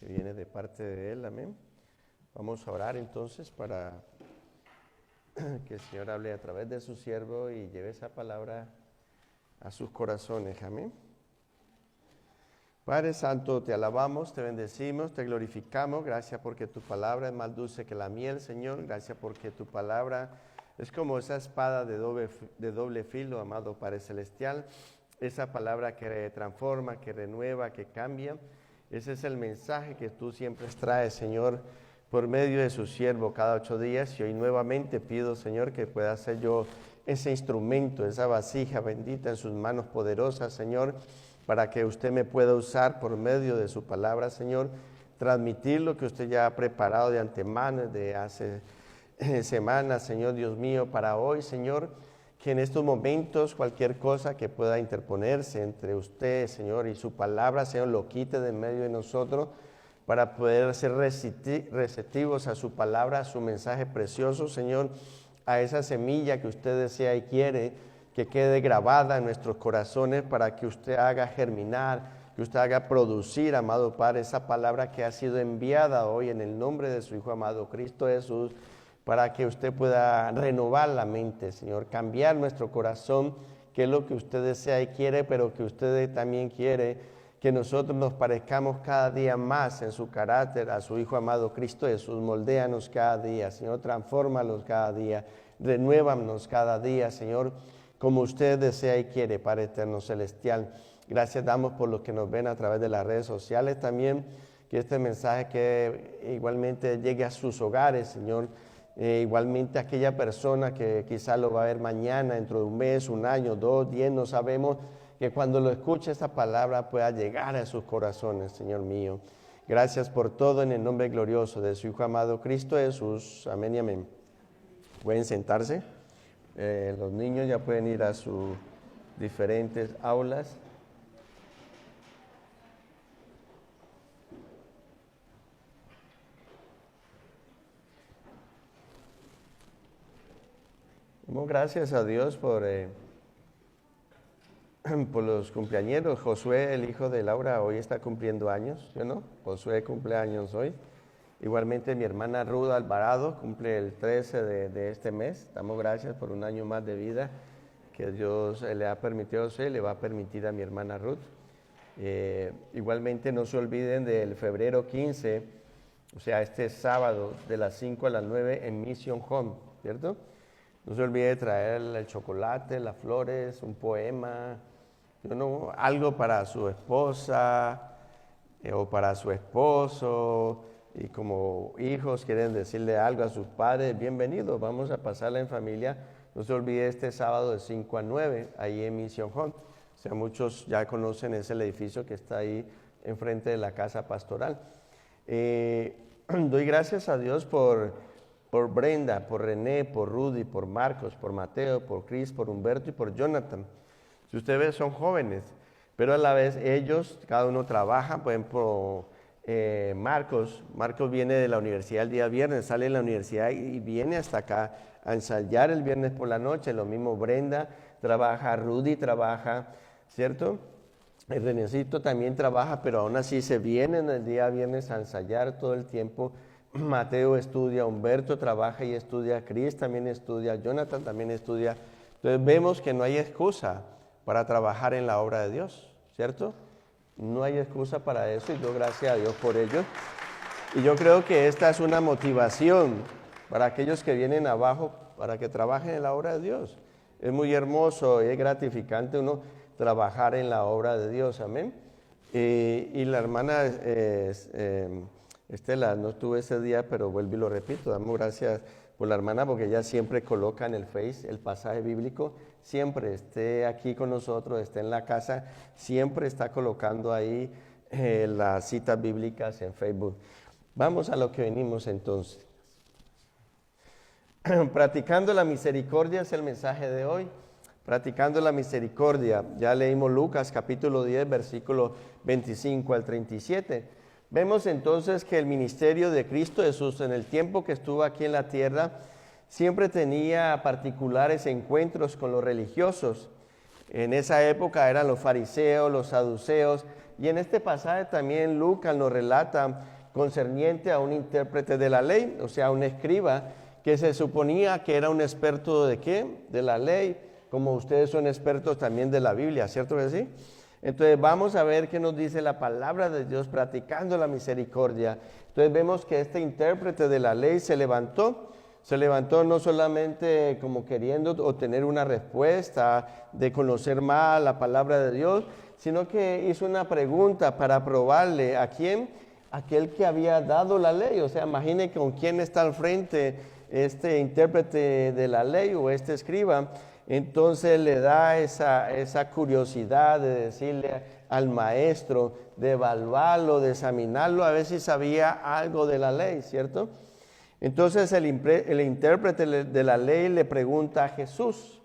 que viene de parte de Él, amén. Vamos a orar entonces para que el Señor hable a través de su siervo y lleve esa palabra a sus corazones, amén. Padre Santo, te alabamos, te bendecimos, te glorificamos. Gracias porque tu palabra es más dulce que la miel, Señor. Gracias porque tu palabra es como esa espada de doble filo, amado Padre Celestial. Esa palabra que transforma, que renueva, que cambia. Ese es el mensaje que tú siempre traes, Señor, por medio de su siervo cada 8 días. Y hoy nuevamente pido, Señor, que pueda ser yo ese instrumento, esa vasija bendita en sus manos poderosas, Señor, para que usted me pueda usar por medio de su palabra, Señor, transmitir lo que usted ya ha preparado de antemano, de hace semanas, Señor Dios mío, para hoy, Señor, que en estos momentos cualquier cosa que pueda interponerse entre usted, Señor, y su palabra, Señor, lo quite de en medio de nosotros para poder ser receptivos a su palabra, a su mensaje precioso, Señor, a esa semilla que usted desea y quiere que quede grabada en nuestros corazones para que usted haga germinar, que usted haga producir, amado Padre, esa palabra que ha sido enviada hoy en el nombre de su Hijo amado Cristo Jesús, para que usted pueda renovar la mente, Señor, cambiar nuestro corazón, que es lo que usted desea y quiere, pero que usted también quiere que nosotros nos parezcamos cada día más en su carácter a su Hijo amado Cristo Jesús. Moldéanos cada día, Señor, transfórmanos cada día, renuévanos cada día, Señor, como usted desea y quiere, Padre eterno celestial. Gracias damos por los que nos ven a través de las redes sociales también, que este mensaje que igualmente llegue a sus hogares, Señor, igualmente aquella persona que quizá lo va a ver mañana, dentro de un mes, un año, 2, 10, no sabemos, que cuando lo escuche esta palabra pueda llegar a sus corazones, Señor mío. Gracias por todo en el nombre glorioso de su Hijo amado Cristo Jesús. Amén y amén. Pueden sentarse. Los niños ya pueden ir a sus diferentes aulas. Damos gracias a Dios por los cumpleañeros. Josué, el hijo de Laura, hoy está cumpliendo años, ¿sí o no? Josué cumple años hoy. Igualmente mi hermana Ruda Alvarado cumple el 13 de este mes. Damos gracias por un año más de vida que Dios le ha permitido a usted, le va a permitir a mi hermana Ruth. Igualmente no se olviden del febrero 15, o sea, este sábado de las 5 a las 9 en Mission Home, ¿cierto? No se olvide de traer el chocolate, las flores, un poema, algo para su esposa o para su esposo. Y como hijos quieren decirle algo a sus padres, bienvenidos, vamos a pasarla en familia. No se olvide este sábado de 5 a 9, ahí en Mission Home. O sea, muchos ya conocen ese edificio que está ahí enfrente de la casa pastoral. Doy gracias a Dios por Brenda, por René, por Rudy, por Marcos, por Mateo, por Chris, por Humberto y por Jonathan. Si ustedes ven, son jóvenes, pero a la vez ellos, cada uno trabaja. Por ejemplo, Marcos viene de la universidad el día viernes, sale de la universidad y viene hasta acá a ensayar el viernes por la noche. Lo mismo Brenda trabaja, Rudy trabaja, ¿cierto? El Renecito también trabaja, pero aún así se vienen el día viernes a ensayar todo el tiempo. Mateo estudia, Humberto trabaja y estudia, Chris también estudia, Jonathan también estudia. Entonces vemos que no hay excusa para trabajar en la obra de Dios, ¿cierto? No hay excusa para eso y doy gracias a Dios por ello. Y yo creo que esta es una motivación para aquellos que vienen abajo para que trabajen en la obra de Dios. Es muy hermoso y es gratificante uno trabajar en la obra de Dios, amén. Y la hermana Estela, no estuve ese día, pero vuelvo y lo repito, damos gracias por la hermana porque ella siempre coloca en el Face el pasaje bíblico, siempre esté aquí con nosotros, esté en la casa, siempre está colocando ahí las citas bíblicas en Facebook. Vamos a lo que venimos entonces. Practicando la misericordia es el mensaje de hoy. Practicando la misericordia, ya leímos Lucas capítulo 10, versículo 25 al 37. Vemos entonces que el ministerio de Cristo Jesús en el tiempo que estuvo aquí en la tierra siempre tenía particulares encuentros con los religiosos. En esa época eran los fariseos, los saduceos, y en este pasaje también Lucas nos relata concerniente a un intérprete de la ley, o sea, un escriba, que se suponía que era un experto ¿de qué? De la ley, como ustedes son expertos también de la Biblia, ¿cierto que sí? Entonces vamos a ver qué nos dice la palabra de Dios practicando la misericordia. Entonces vemos que este intérprete de la ley se levantó no solamente como queriendo obtener una respuesta de conocer más la palabra de Dios, sino que hizo una pregunta para probarle a quién, aquel que había dado la ley. O sea, imagine con quién está al frente este intérprete de la ley o este escriba. Entonces le da esa curiosidad de decirle al maestro, de evaluarlo, de examinarlo, a ver si sabía algo de la ley, ¿cierto? Entonces el intérprete de la ley le pregunta a Jesús,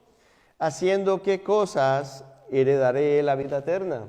¿haciendo qué cosas heredaré la vida eterna?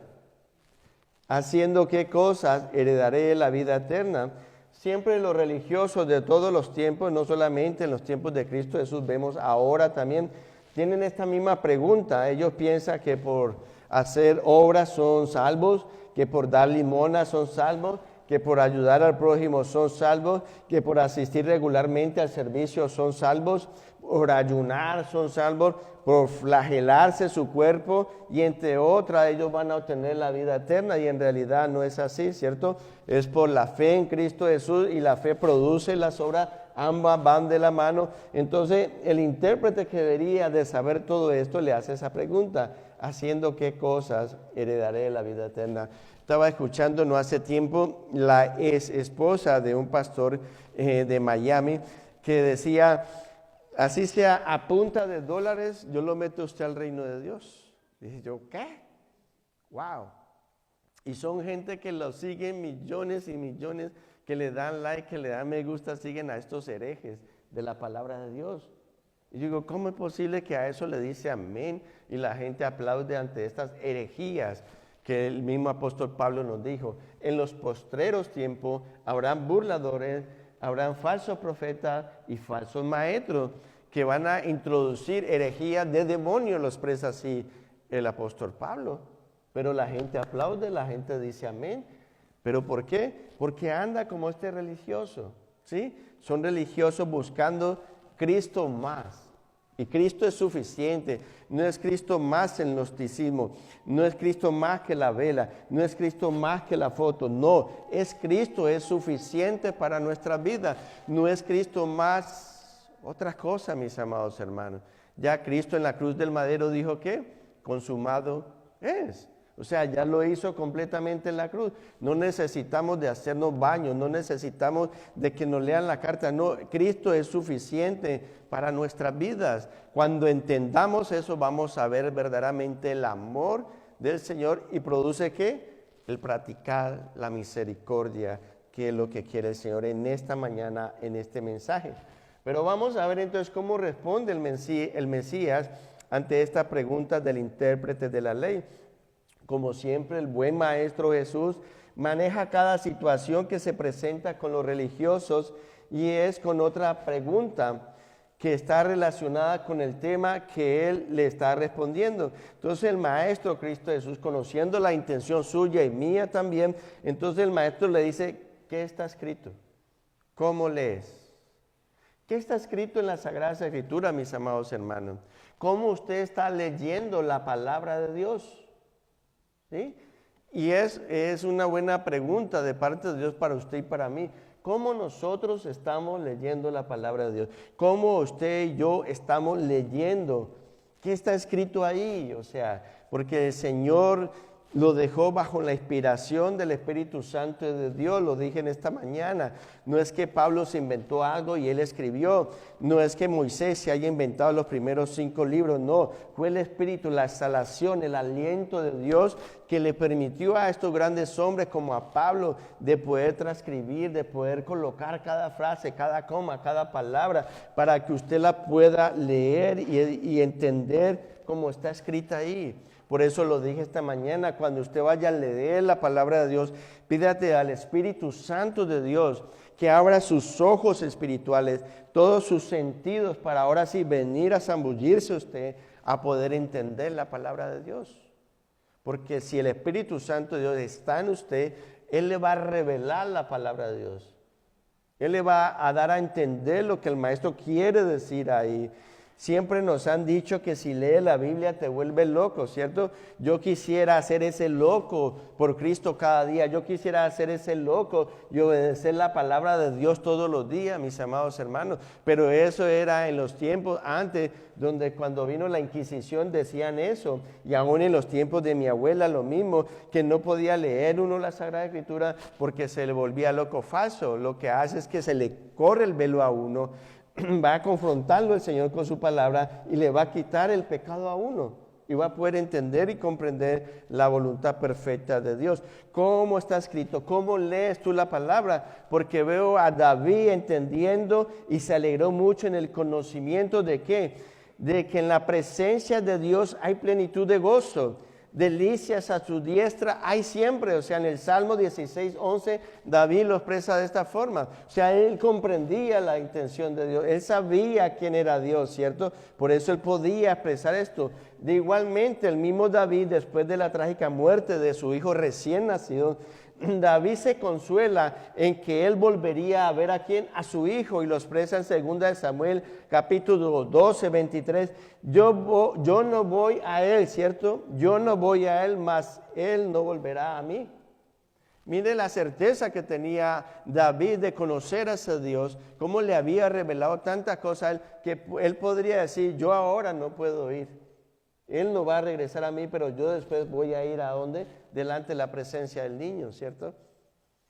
¿Haciendo qué cosas heredaré la vida eterna? Siempre los religiosos de todos los tiempos, no solamente en los tiempos de Cristo Jesús, vemos ahora también, tienen esta misma pregunta. Ellos piensan que por hacer obras son salvos, que por dar limosna son salvos, que por ayudar al prójimo son salvos, que por asistir regularmente al servicio son salvos, por ayunar son salvos, por flagelarse su cuerpo y entre otras ellos van a obtener la vida eterna, y en realidad no es así, ¿cierto? Es por la fe en Cristo Jesús, y la fe produce las obras, ambas van de la mano. Entonces el intérprete que debería de saber todo esto le hace esa pregunta, ¿haciendo qué cosas heredaré la vida eterna? Estaba escuchando no hace tiempo la ex esposa de un pastor de Miami que decía, así sea a punta de dólares, yo lo meto a usted al reino de Dios. Dije yo, ¿qué? ¡Wow! Y son gente que lo siguen millones y millones, que le dan like, que le dan me gusta, siguen a estos herejes de la palabra de Dios. Y yo digo, ¿cómo es posible que a eso le dice amén y la gente aplaude ante estas herejías que el mismo apóstol Pablo nos dijo? En los postreros tiempos habrán burladores, habrán falsos profetas y falsos maestros que van a introducir herejías de demonios, lo expresa así el apóstol Pablo. Pero la gente aplaude, la gente dice amén. ¿Pero por qué? Porque anda como este religioso, ¿sí? Son religiosos buscando Cristo más. Y Cristo es suficiente. No es Cristo más el gnosticismo, no es Cristo más que la vela, no es Cristo más que la foto. No, es Cristo, es suficiente para nuestra vida. No es Cristo más otra cosa, mis amados hermanos. Ya Cristo en la cruz del madero dijo que consumado es. O sea, ya lo hizo completamente en la cruz. No necesitamos de hacernos baños, no necesitamos de que nos lean la carta. No, Cristo es suficiente para nuestras vidas. Cuando entendamos eso, vamos a ver verdaderamente el amor del Señor y produce ¿qué? El practicar la misericordia, que es lo que quiere el Señor en esta mañana, en este mensaje. Pero vamos a ver entonces cómo responde el Mesías ante esta pregunta del intérprete de la ley. Como siempre, el buen Maestro Jesús maneja cada situación que se presenta con los religiosos y es con otra pregunta que está relacionada con el tema que Él le está respondiendo. Entonces el Maestro Cristo Jesús, conociendo la intención suya y mía también, entonces el Maestro le dice, ¿qué está escrito? ¿Cómo lees? ¿Qué está escrito en la Sagrada Escritura, mis amados hermanos? ¿Cómo usted está leyendo la palabra de Dios? ¿Sí? Y es una buena pregunta de parte de Dios para usted y para mí. ¿Cómo nosotros estamos leyendo la palabra de Dios? ¿Cómo usted y yo estamos leyendo? ¿Qué está escrito ahí? O sea, porque el Señor lo dejó bajo la inspiración del Espíritu Santo de Dios, lo dije en esta mañana. No es que Pablo se inventó algo y él escribió, no es que Moisés se haya inventado los primeros 5 libros, no, fue el Espíritu, la exhalación, el aliento de Dios que le permitió a estos grandes hombres como a Pablo de poder transcribir, de poder colocar cada frase, cada coma, cada palabra, para que usted la pueda leer y entender cómo está escrita ahí. Por eso lo dije esta mañana, cuando usted vaya a leer la palabra de Dios, pídate al Espíritu Santo de Dios que abra sus ojos espirituales, todos sus sentidos, para ahora sí venir a zambullirse usted a poder entender la palabra de Dios. Porque si el Espíritu Santo de Dios está en usted, Él le va a revelar la palabra de Dios. Él le va a dar a entender lo que el maestro quiere decir ahí. Siempre nos han dicho que si lees la Biblia te vuelve loco, ¿cierto? Yo quisiera hacer ese loco por Cristo cada día. Yo quisiera hacer ese loco y obedecer la palabra de Dios todos los días, mis amados hermanos. Pero eso era en los tiempos antes, donde cuando vino la Inquisición decían eso. Y aún en los tiempos de mi abuela lo mismo, que no podía leer uno la Sagrada Escritura porque se le volvía loco falso. Lo que hace es que se le corre el velo a uno. Va a confrontarlo el Señor con su palabra y le va a quitar el pecado a uno y va a poder entender y comprender la voluntad perfecta de Dios. ¿Cómo está escrito? ¿Cómo lees tú la palabra? Porque veo a David entendiendo y se alegró mucho en el conocimiento de ¿qué? De que en la presencia de Dios hay plenitud de gozo. Delicias a su diestra hay siempre. O sea, en el Salmo 16:11 David lo expresa de esta forma. O sea, él comprendía la intención de Dios, él sabía quién era Dios, ¿cierto? Por eso él podía expresar esto. De igualmente, el mismo David, después de la trágica muerte de su hijo recién nacido, David se consuela en que él volvería a ver a quién, a su hijo, y lo expresa en 2 Samuel capítulo 12, 23. Yo no voy a él, ¿cierto? Yo no voy a él, mas él no volverá a mí. Mire la certeza que tenía David de conocer a ese Dios, cómo le había revelado tantas cosas a él, que él podría decir, yo ahora no puedo ir. Él no va a regresar a mí, pero yo después voy a ir a ¿dónde? Delante de la presencia del niño, ¿cierto?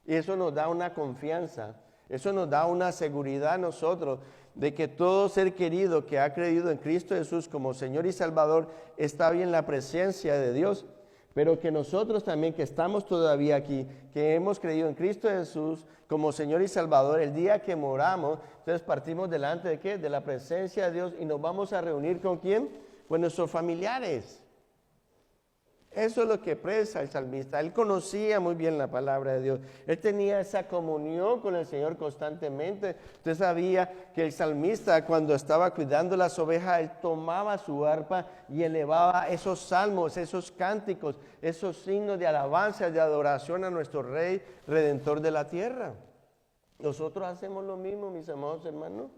Y eso nos da una confianza, eso nos da una seguridad a nosotros de que todo ser querido que ha creído en Cristo Jesús como Señor y Salvador está bien en la presencia de Dios, pero que nosotros también que estamos todavía aquí, que hemos creído en Cristo Jesús como Señor y Salvador, el día que moramos, entonces partimos delante de ¿qué? De la presencia de Dios y nos vamos a reunir ¿con quién? Con nuestros familiares. Eso es lo que expresa el salmista. Él conocía muy bien la palabra de Dios. Él tenía esa comunión con el Señor constantemente. Usted sabía que el salmista, cuando estaba cuidando las ovejas, él tomaba su arpa y elevaba esos salmos, esos cánticos, esos signos de alabanza, de adoración a nuestro Rey Redentor de la tierra. Nosotros hacemos lo mismo, mis amados hermanos,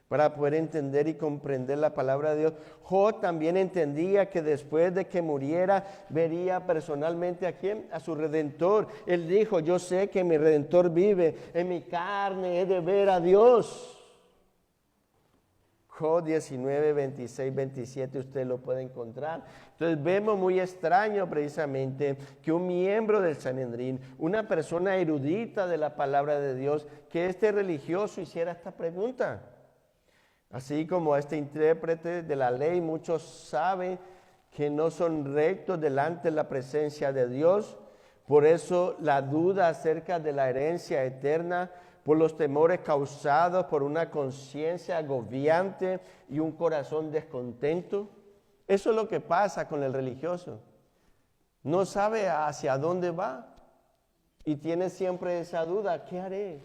para poder entender y comprender la palabra de Dios. Job también entendía que después de que muriera, vería personalmente ¿a quién? A su Redentor. Él dijo, yo sé que mi Redentor vive, en mi carne he de ver a Dios. Job 19, 26, 27, usted lo puede encontrar. Entonces vemos muy extraño precisamente que un miembro del Sanedrín, una persona erudita de la palabra de Dios, que este religioso hiciera esta pregunta. Así como este intérprete de la ley, muchos saben que no son rectos delante de la presencia de Dios. Por eso la duda acerca de la herencia eterna, por los temores causados por una conciencia agobiante y un corazón descontento. Eso es lo que pasa con el religioso. No sabe hacia dónde va y tiene siempre esa duda, ¿qué haré?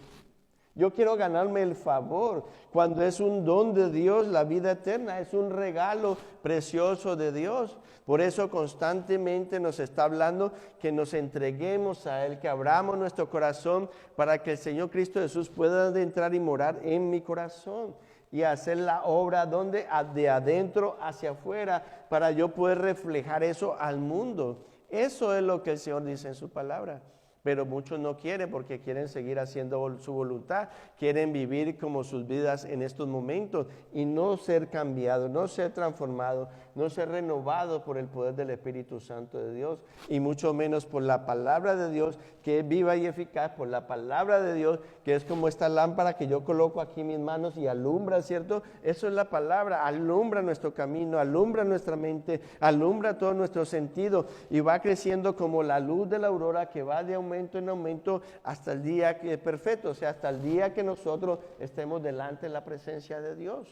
Yo quiero ganarme el favor, cuando es un don de Dios, la vida eterna, es un regalo precioso de Dios. Por eso constantemente nos está hablando que nos entreguemos a Él, que abramos nuestro corazón para que el Señor Cristo Jesús pueda entrar y morar en mi corazón y hacer la obra donde de adentro hacia afuera, para yo poder reflejar eso al mundo. Eso es lo que el Señor dice en su palabra. Pero muchos no quieren porque quieren seguir haciendo su voluntad, quieren vivir como sus vidas en estos momentos y no ser cambiados, no ser transformados, no ser renovados por el poder del Espíritu Santo de Dios y mucho menos por la palabra de Dios que es viva y eficaz, por la palabra de Dios que es como esta lámpara que yo coloco aquí en mis manos y alumbra, ¿cierto? Eso es la palabra, alumbra nuestro camino, alumbra nuestra mente, alumbra todo nuestro sentido y va creciendo como la luz de la aurora que va de aumento en aumento hasta el día que es perfecto, o sea, hasta el día que nosotros estemos delante de la presencia de Dios.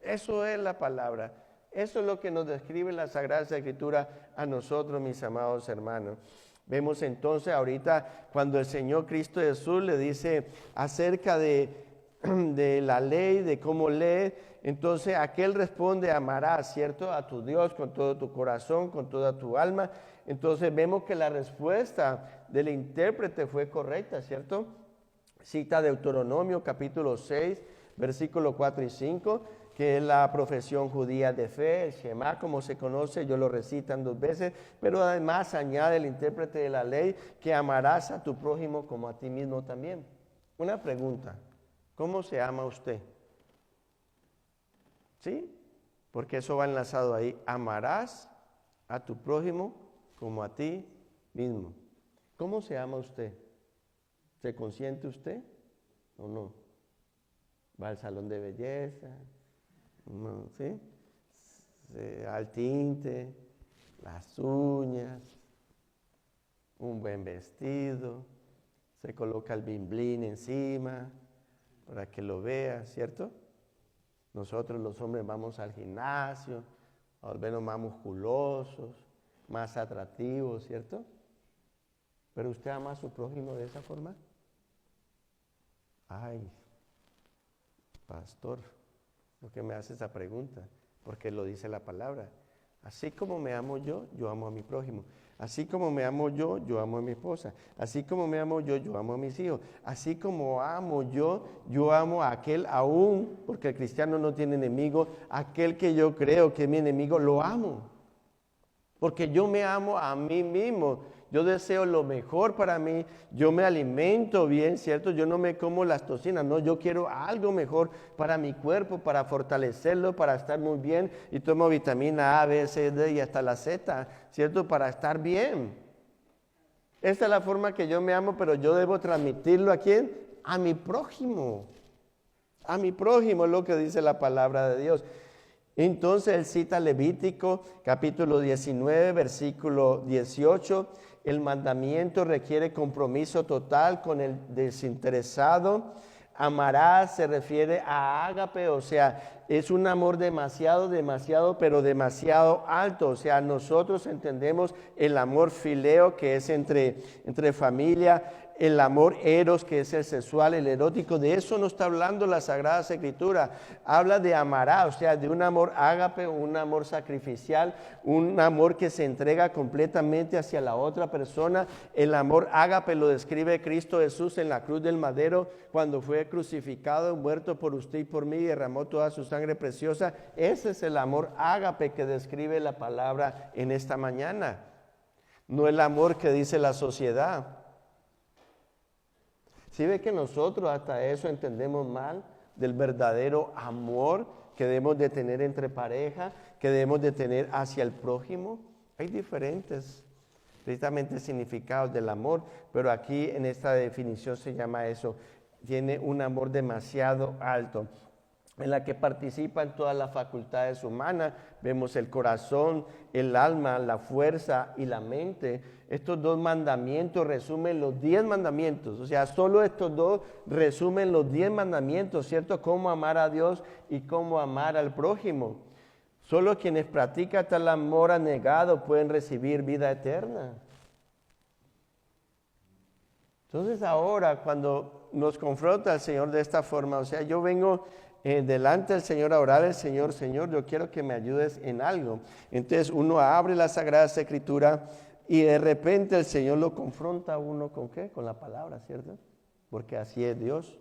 Eso es la palabra. Eso es lo que nos describe la Sagrada Escritura a nosotros, mis amados hermanos. Vemos entonces ahorita cuando el Señor Cristo Jesús le dice acerca de de la ley, de cómo lee. Entonces aquel responde, amarás, ¿cierto? A tu Dios con todo tu corazón, con toda tu alma. Entonces vemos que la respuesta del intérprete fue correcta, ¿cierto? Cita Deuteronomio capítulo 6, versículos 4 y 5, que es la profesión judía de fe, el Shema, como se conoce, ellos lo recitan 2 veces, pero además añade el intérprete de la ley que amarás a tu prójimo como a ti mismo también. Una pregunta, ¿cómo se ama usted? ¿Sí? Porque eso va enlazado ahí, amarás a tu prójimo como a ti mismo. ¿Cómo se ama usted? ¿Se consiente usted o no? ¿Va al salón de belleza? No, ¿sí? Se da el tinte, las uñas, un buen vestido, se coloca el bimblín encima para que lo vea, ¿cierto? Nosotros los hombres vamos al gimnasio, a volvernos más musculosos, más atractivos, ¿cierto? ¿Pero usted ama a su prójimo de esa forma? Ay, pastor, ¿por qué me hace esa pregunta? Porque lo dice la palabra. Así como me amo yo, yo amo a mi prójimo. Así como me amo yo, yo amo a mi esposa. Así como me amo yo, yo amo a mis hijos. Así como amo yo amo a aquel aún, porque el cristiano no tiene enemigo, aquel que yo creo que es mi enemigo, lo amo. Porque yo me amo a mí mismo. Yo deseo lo mejor para mí, yo me alimento bien, ¿cierto? Yo no me como las toxinas, no, yo quiero algo mejor para mi cuerpo, para fortalecerlo, para estar muy bien. Y tomo vitamina A, B, C, D y hasta la Z, ¿cierto? Para estar bien. Esta es la forma que yo me amo, pero yo debo transmitirlo ¿a quién? A mi prójimo. A mi prójimo es lo que dice la palabra de Dios. Entonces él cita Levítico capítulo 19, versículo 18. El mandamiento requiere compromiso total con el desinteresado. Amarás se refiere a ágape, o sea, es un amor demasiado, pero demasiado alto. O sea, nosotros entendemos el amor fileo, que es entre familia, el amor eros, que es el sexual, el erótico. De eso no está hablando la Sagrada Escritura. Habla de amará, o sea, de un amor ágape, un amor sacrificial, un amor que se entrega completamente hacia la otra persona. El amor ágape lo describe Cristo Jesús en la cruz del madero, cuando fue crucificado, muerto por usted y por mí, y derramó toda su sangre preciosa. Ese es el amor ágape que describe la palabra en esta mañana. No el amor que dice la sociedad. ¿Sí ve que nosotros hasta eso entendemos mal del verdadero amor que debemos de tener entre pareja, que debemos de tener hacia el prójimo? Hay diferentes, precisamente, significados del amor, pero aquí en esta definición se llama eso, tiene un amor demasiado alto, en la que participan todas las facultades humanas. Vemos el corazón, el alma, la fuerza y la mente. Estos 2 mandamientos resumen los 10 mandamientos. O sea, solo estos 2 resumen los 10 mandamientos, ¿cierto? Cómo amar a Dios y cómo amar al prójimo. Solo quienes practican tal amor anegado pueden recibir vida eterna. Entonces ahora, cuando nos confronta el Señor de esta forma, o sea, yo vengo delante del Señor a orar al Señor, Señor, yo quiero que me ayudes en algo. Entonces uno abre la Sagrada Escritura y de repente el Señor lo confronta a uno ¿con qué? Con la palabra, ¿cierto? Porque así es Dios.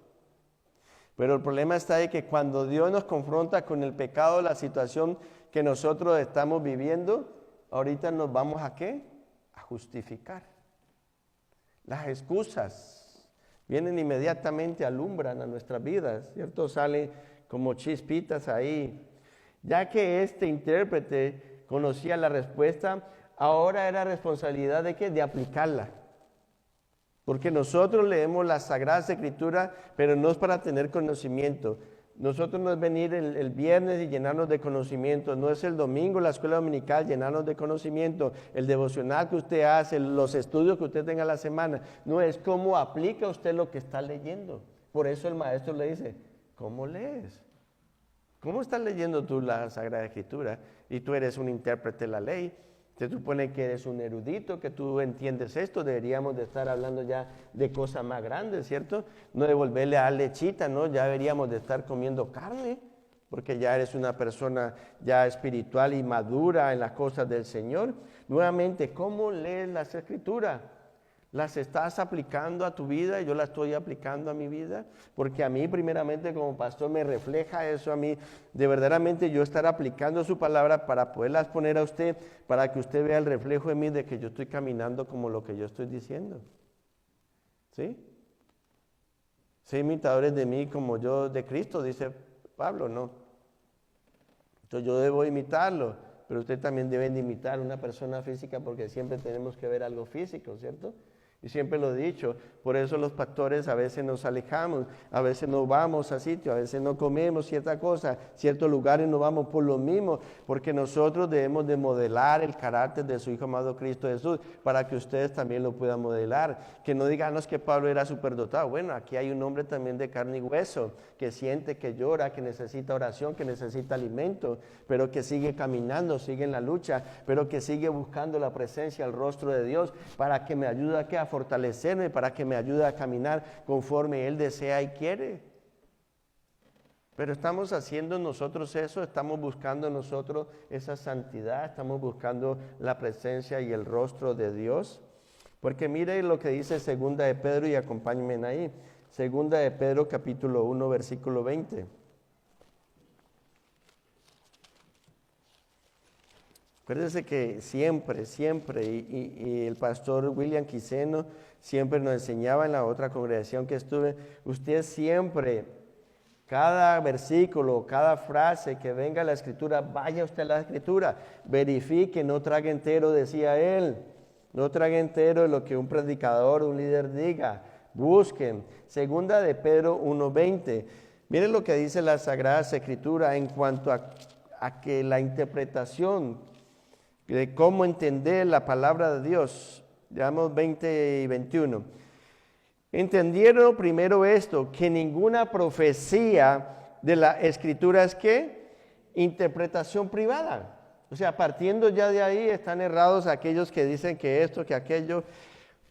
Pero el problema está de que cuando Dios nos confronta con el pecado, la situación que nosotros estamos viviendo, ahorita nos vamos ¿a qué? A justificar. Las excusas vienen inmediatamente, alumbran a nuestras vidas, ¿cierto? Salen como chispitas ahí. Ya que este intérprete conocía la respuesta, ahora era responsabilidad de ¿qué? De aplicarla. Porque nosotros leemos las Sagradas Escrituras, pero no es para tener conocimiento. Nosotros no es venir el viernes y llenarnos de conocimiento, no es el domingo, la escuela dominical, llenarnos de conocimiento, el devocional que usted hace, los estudios que usted tenga la semana, no es cómo aplica usted lo que está leyendo. Por eso el maestro le dice, ¿cómo lees? ¿Cómo estás leyendo tú la Sagrada Escritura? Y tú eres un intérprete de la ley. Se supone que eres un erudito, que tú entiendes esto, deberíamos de estar hablando ya de cosas más grandes, ¿cierto? No de volverle a dar lechita, ¿no? Ya deberíamos de estar comiendo carne, porque ya eres una persona ya espiritual y madura en las cosas del Señor. Nuevamente, ¿cómo lees las Escrituras? ¿Las estás aplicando a tu vida? Yo las estoy aplicando a mi vida, porque a mí primeramente como pastor me refleja eso a mí, de verdaderamente yo estar aplicando su palabra para poderlas poner a usted, para que usted vea el reflejo en mí de que yo estoy caminando como lo que yo estoy diciendo. ¿Sí? Sé imitadores de mí como yo de Cristo, dice Pablo, ¿no? Entonces yo debo imitarlo, pero usted también debe de imitar a una persona física porque siempre tenemos que ver algo físico, ¿cierto? Y siempre lo he dicho, por eso los pastores a veces nos alejamos, a veces no vamos a sitio, a veces no comemos cierta cosa, ciertos lugares no vamos por lo mismo, porque nosotros debemos de modelar el carácter de su Hijo amado Cristo Jesús, para que ustedes también lo puedan modelar. Que no digan, no, es que Pablo era superdotado. Bueno, aquí hay un hombre también de carne y hueso, que siente, que llora, que necesita oración, que necesita alimento, pero que sigue caminando, sigue en la lucha, pero que sigue buscando la presencia, el rostro de Dios, para que me ayude a fortalecerme, para que me ayude a caminar conforme Él desea y quiere. Pero estamos haciendo nosotros eso, estamos buscando nosotros esa santidad, estamos buscando la presencia y el rostro de Dios. Porque mire lo que dice Segunda de Pedro y acompáñenme ahí. Segunda de Pedro capítulo 1 versículo 20. Acuérdense que siempre, y el pastor William Quiseno siempre nos enseñaba en la otra congregación que estuve, usted siempre, cada versículo, cada frase que venga a la Escritura, vaya usted a la Escritura, verifique, no trague entero, decía él, no trague entero lo que un predicador, un líder diga, busquen. Segunda de Pedro 1:20, miren lo que dice la Sagrada Escritura en cuanto a que la interpretación de cómo entender la palabra de Dios. Veamos 20 y 21. Entendieron primero esto, que ninguna profecía de la Escritura es ¿qué? Interpretación privada. O sea, partiendo ya de ahí están errados aquellos que dicen que esto, que aquello,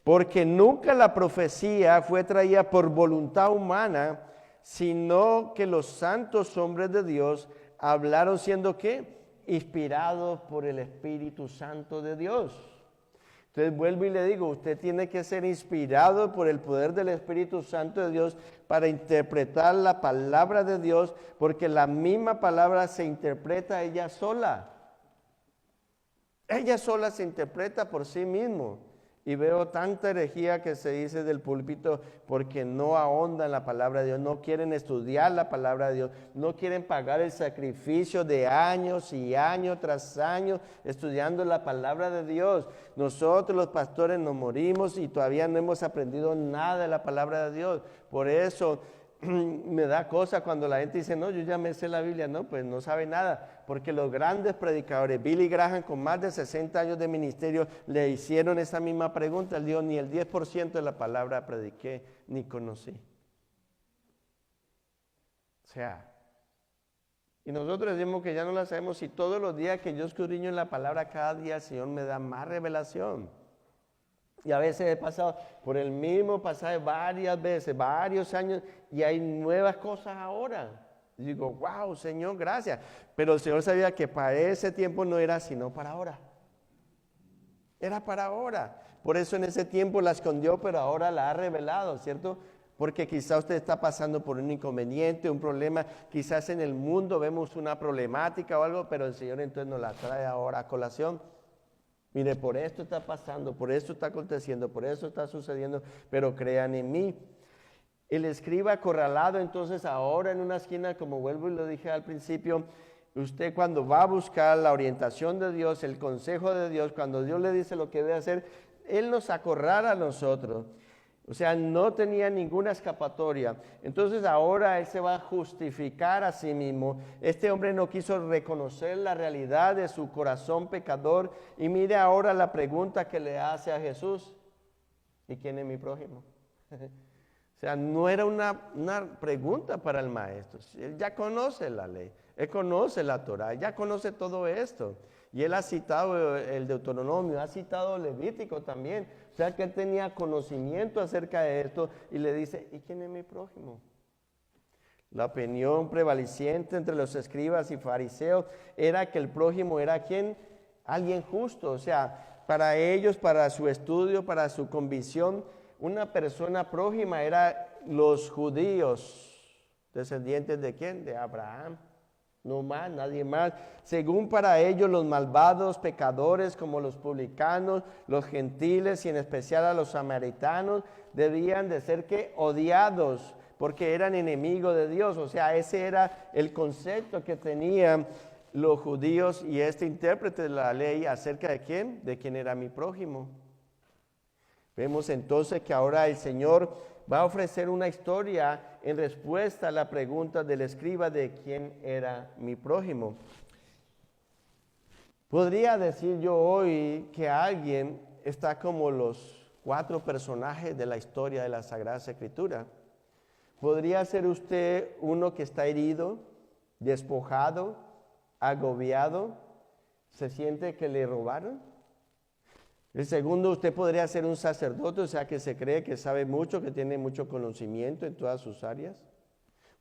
porque nunca la profecía fue traída por voluntad humana, sino que los santos hombres de Dios hablaron siendo ¿qué? Inspirados por el Espíritu Santo de Dios. Entonces vuelvo y le digo, usted tiene que ser inspirado por el poder del Espíritu Santo de Dios para interpretar la palabra de Dios, porque la misma palabra se interpreta ella sola. Ella sola se interpreta por sí mismo. Y veo tanta herejía que se dice del púlpito porque no ahondan la palabra de Dios, no quieren estudiar la palabra de Dios, no quieren pagar el sacrificio de años y año tras año estudiando la palabra de Dios. Nosotros los pastores nos morimos y todavía no hemos aprendido nada de la palabra de Dios. Por eso me da cosa cuando la gente dice, no, yo ya me sé la Biblia. No, pues no sabe nada, porque los grandes predicadores, Billy Graham con más de 60 años de ministerio, le hicieron esa misma pregunta. Él dijo, ni el 10% de la palabra prediqué, ni conocí. O sea, y nosotros decimos que ya no la sabemos, y todos los días que yo escudriño en la palabra, cada día el Señor me da más revelación. Y a veces he pasado por el mismo pasaje varias veces, varios años, y hay nuevas cosas ahora. Y digo, wow, Señor, gracias. Pero el Señor sabía que para ese tiempo no era sino para ahora. Era para ahora. Por eso en ese tiempo la escondió, pero ahora la ha revelado, ¿cierto? Porque quizá usted está pasando por un inconveniente, un problema, quizás en el mundo vemos una problemática o algo, pero el Señor entonces nos la trae ahora a colación. Mire, por esto está pasando, por esto está aconteciendo, por eso está sucediendo, pero crean en mí. El escriba acorralado entonces ahora en una esquina, como vuelvo y lo dije al principio, usted cuando va a buscar la orientación de Dios, el consejo de Dios, cuando Dios le dice lo que debe hacer, Él nos acorrala a nosotros. O sea, no tenía ninguna escapatoria. Entonces ahora Él se va a justificar a sí mismo. Este hombre no quiso reconocer la realidad de su corazón pecador. Y mire ahora la pregunta que le hace a Jesús. ¿Y quién es mi prójimo? O sea, no era una pregunta para el maestro. Él ya conoce la ley. Él conoce la Torá. Ya conoce todo esto. Y él ha citado el Deuteronomio, ha citado Levítico también. O sea que él tenía conocimiento acerca de esto y le dice, ¿y quién es mi prójimo? La opinión prevaleciente entre los escribas y fariseos era que el prójimo era ¿quién? Alguien justo. O sea, para ellos, para su estudio, para su convicción, una persona prójima era los judíos, descendientes ¿de quién? De Abraham. No más, nadie más. Según para ellos los malvados pecadores como los publicanos, los gentiles y en especial a los samaritanos debían de ser que odiados porque eran enemigos de Dios. O sea, ese era el concepto que tenían los judíos y este intérprete de la ley acerca de quién, de quién era mi prójimo. Vemos entonces que ahora el Señor va a ofrecer una historia en respuesta a la pregunta del escriba de quién era mi prójimo. Podría decir yo hoy que alguien está como los 4 personajes de la historia de la Sagrada Escritura. Podría ser usted uno que está herido, despojado, agobiado, se siente que le robaron. El segundo, usted podría ser un sacerdote, o sea que se cree que sabe mucho, que tiene mucho conocimiento en todas sus áreas.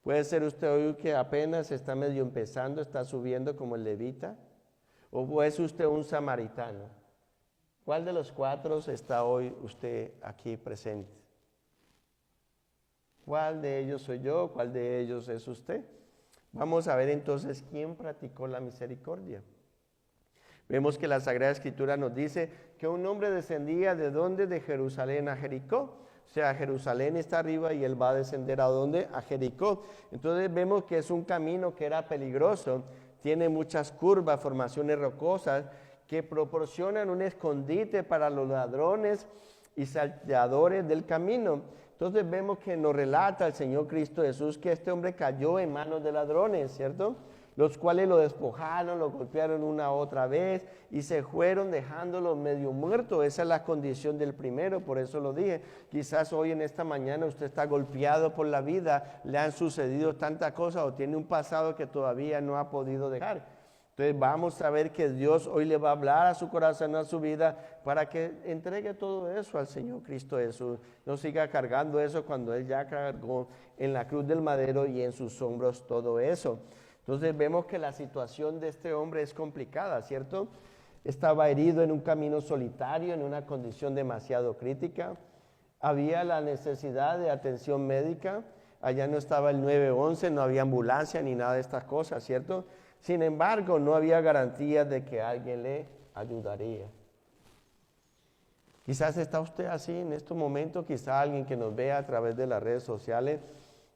Puede ser usted hoy que apenas está medio empezando, está subiendo como el levita, o puede ser usted un samaritano. ¿Cuál de los 4 está hoy usted aquí presente? ¿Cuál de ellos soy yo? ¿Cuál de ellos es usted? Vamos a ver entonces quién practicó la misericordia. Vemos que la Sagrada Escritura nos dice que un hombre descendía ¿de dónde? De Jerusalén a Jericó. O sea, Jerusalén está arriba y él va a descender ¿a dónde? A Jericó. Entonces vemos que es un camino que era peligroso, tiene muchas curvas, formaciones rocosas que proporcionan un escondite para los ladrones y salteadores del camino. Entonces vemos que nos relata el Señor Cristo Jesús que este hombre cayó en manos de ladrones, ¿cierto? Los cuales lo despojaron, lo golpearon una otra vez y se fueron dejándolo medio muerto. Esa es la condición del primero, por eso lo dije. Quizás hoy en esta mañana usted está golpeado por la vida, le han sucedido tantas cosas o tiene un pasado que todavía no ha podido dejar. Entonces vamos a ver que Dios hoy le va a hablar a su corazón, a su vida, para que entregue todo eso al Señor Cristo Jesús. No siga cargando eso cuando Él ya cargó en la cruz del madero y en sus hombros todo eso. Entonces vemos que la situación de este hombre es complicada, ¿cierto? Estaba herido en un camino solitario, en una condición demasiado crítica. Había la necesidad de atención médica. Allá no estaba el 911, no había ambulancia ni nada de estas cosas, ¿cierto? Sin embargo, no había garantía de que alguien le ayudaría. Quizás está usted así en estos momentos, quizás alguien que nos vea a través de las redes sociales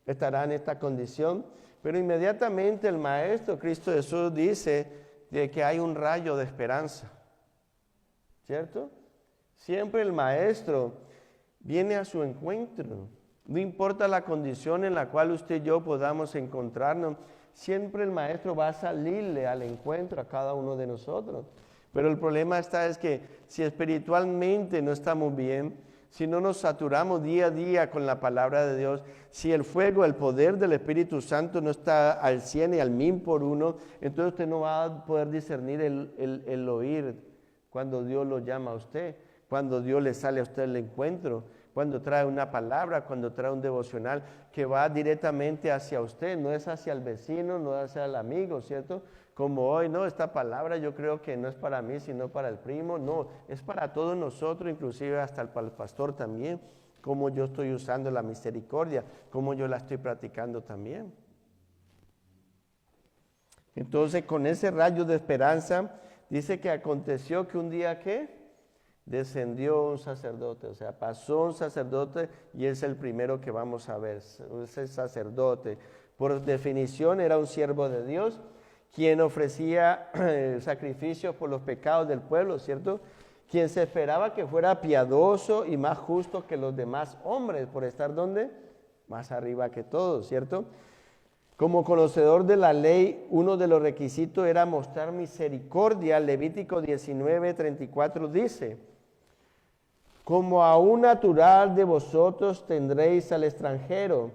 estará en esta condición, pero inmediatamente el Maestro Cristo Jesús dice de que hay un rayo de esperanza, ¿cierto? Siempre el Maestro viene a su encuentro, no importa la condición en la cual usted y yo podamos encontrarnos, siempre el Maestro va a salirle al encuentro a cada uno de nosotros. Pero el problema es que si espiritualmente no estamos bien, si no nos saturamos día a día con la palabra de Dios, si el fuego, el poder del Espíritu Santo no está al 100 y al 1000 por uno, entonces usted no va a poder discernir el oír cuando Dios lo llama a usted, cuando Dios le sale a usted el encuentro, cuando trae una palabra, cuando trae un devocional que va directamente hacia usted, no es hacia el vecino, no es hacia el amigo, ¿cierto? Como hoy, no, esta palabra yo creo que no es para mí, sino para el primo, no, es para todos nosotros, inclusive hasta para el pastor también, como yo estoy usando la misericordia, como yo la estoy practicando también. Entonces, con ese rayo de esperanza, dice que aconteció que un día, ¿qué? Descendió un sacerdote, o sea, pasó un sacerdote y es el primero que vamos a ver, ese sacerdote. Por definición era un siervo de Dios, quien ofrecía sacrificios por los pecados del pueblo, ¿cierto? Quien se esperaba que fuera piadoso y más justo que los demás hombres, por estar ¿dónde? Más arriba que todos, ¿cierto? Como conocedor de la ley, uno de los requisitos era mostrar misericordia. Levítico 19:34 dice: como a un natural de vosotros tendréis al extranjero,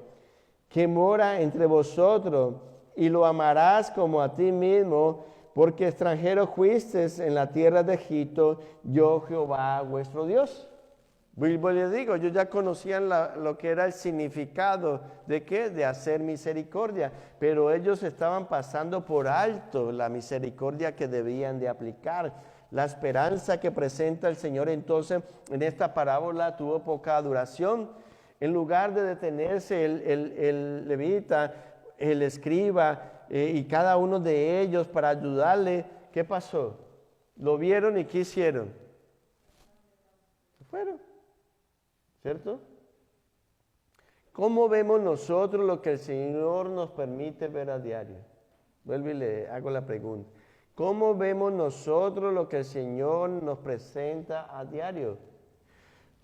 que mora entre vosotros, y lo amarás como a ti mismo, porque extranjeros fuisteis en la tierra de Egipto, yo Jehová vuestro Dios. Vuelvo y les digo, ellos ya conocían lo que era el significado de ¿qué? De hacer misericordia, pero ellos estaban pasando por alto la misericordia que debían de aplicar. La esperanza que presenta el Señor entonces en esta parábola tuvo poca duración. En lugar de detenerse el levita, el escriba y cada uno de ellos para ayudarle, ¿qué pasó? Lo vieron y ¿qué hicieron? Se fueron. ¿Cierto? ¿Cómo vemos nosotros lo que el Señor nos permite ver a diario? Vuelvo y le hago la pregunta. ¿Cómo vemos nosotros lo que el Señor nos presenta a diario?